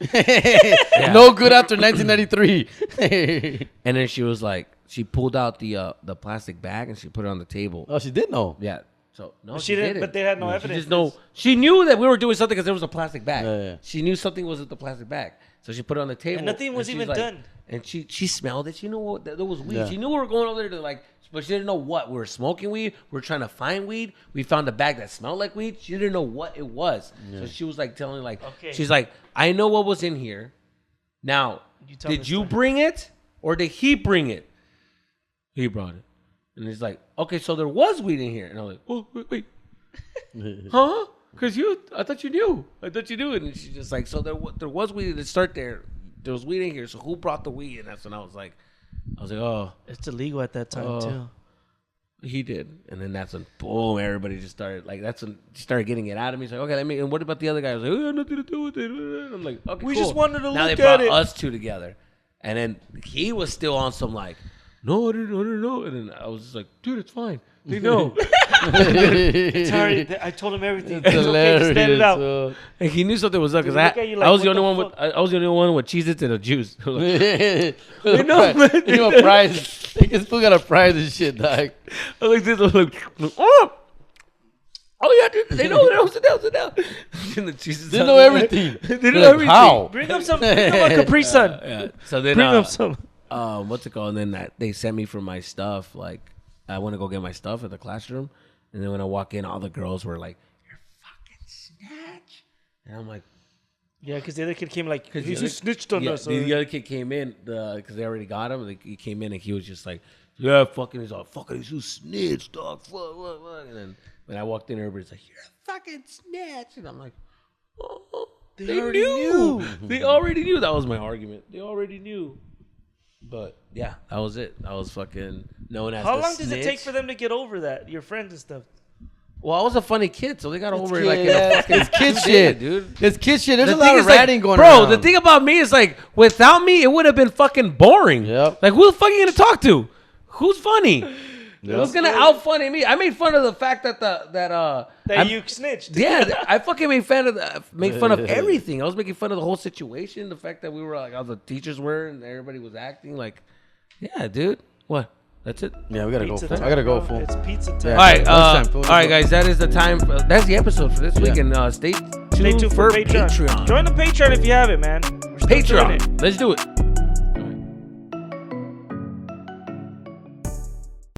No good after 1993. And then she was like, she pulled out the plastic bag and she put it on the table. Oh, she did know. Yeah. So no, She didn't, but they had no She evidence. just know. She knew that we were doing something because there was a plastic bag. Yeah. She knew something was at the plastic bag, so she put it on the table. And nothing was she's even like- done. And she smelled it. She knew what there was weed. Yeah. She knew we were going over there to like, but she didn't know what. We were smoking weed. We were trying to find weed. We found a bag that smelled like weed. She didn't know what it was. So she was like telling like, Okay. she's like, I know what was in here. Now, You tell me did the you story. bring it or did he bring it? He brought it. And he's like, okay, so there was weed in here. And I'm like, oh, wait. Huh? Because I thought you knew. And she's just like, so there was weed to start there. There was weed in here. So who brought the weed? And that's when I was like, oh, It's illegal at that time too. he did. And then that's when, boom, everybody just started, like, that's when she started getting it out of me. He's like, okay, and what about the other guy? I was like, oh, nothing to do with it. And I'm like, okay, We cool. just wanted to now look they brought at it. us two together. And then he was still on some like, no, I didn't know. And then I was just like, dude, it's fine. They know. Sorry, I told him everything. It's okay, just let it out. And he knew something was up because I was the only one with I was the only one with Cheez-Its and a juice. You know, man. Prize. You still got a prize and shit, dog. I was like this. I was like, oh yeah, dude. They know. Sit down. And the Cheez-Its They know everything. They know everything. How? Bring them a Capri Sun. Yeah. So then Bring them some. What's it called? And then they sent me for my stuff. Like I want to go get my stuff at the classroom. And then when I walk in, all the girls were like, "You're fucking Snitch." And I'm like, yeah, because the other kid came like, he snitched on us. The other kid came in because they already got him. Like, he came in and he was just like, "Yeah, fucking." He's like, "Fucking, he's a snitch, dog." And then when I walked in, everybody's like, "You're a fucking snitch," and I'm like, "Oh, they already knew. They already knew." That was my argument. They already knew. But yeah, that was it. I was fucking known as. How long does it take for them to get over that? Your friends and stuff. Well, I was a funny kid, so they got over it like in a fucking it's kid shit, dude. It's kid shit. There's The a lot thing of is, like, ratting going bro, on. the thing about me is like, without me, it would have been fucking boring. Yep. Like, who the fuck are you gonna talk to? Who's funny? Who's gonna out funny me? I made fun of the fact that You snitched. Yeah, I fucking made fun of everything. I was making fun of the whole situation. The fact that we were like, how the teachers were and everybody was acting like, yeah, dude. What? That's it. Yeah, we gotta go. Pizza Fool. time, I gotta go, bro. fool. It's pizza time. Yeah. All right, Lunchtime, fool. all right, guys. That is the time. That's the episode for this week, and stay Stay tuned for Patreon. Join the Patreon if you have it, man. We're still doing it. Patreon. Let's do it.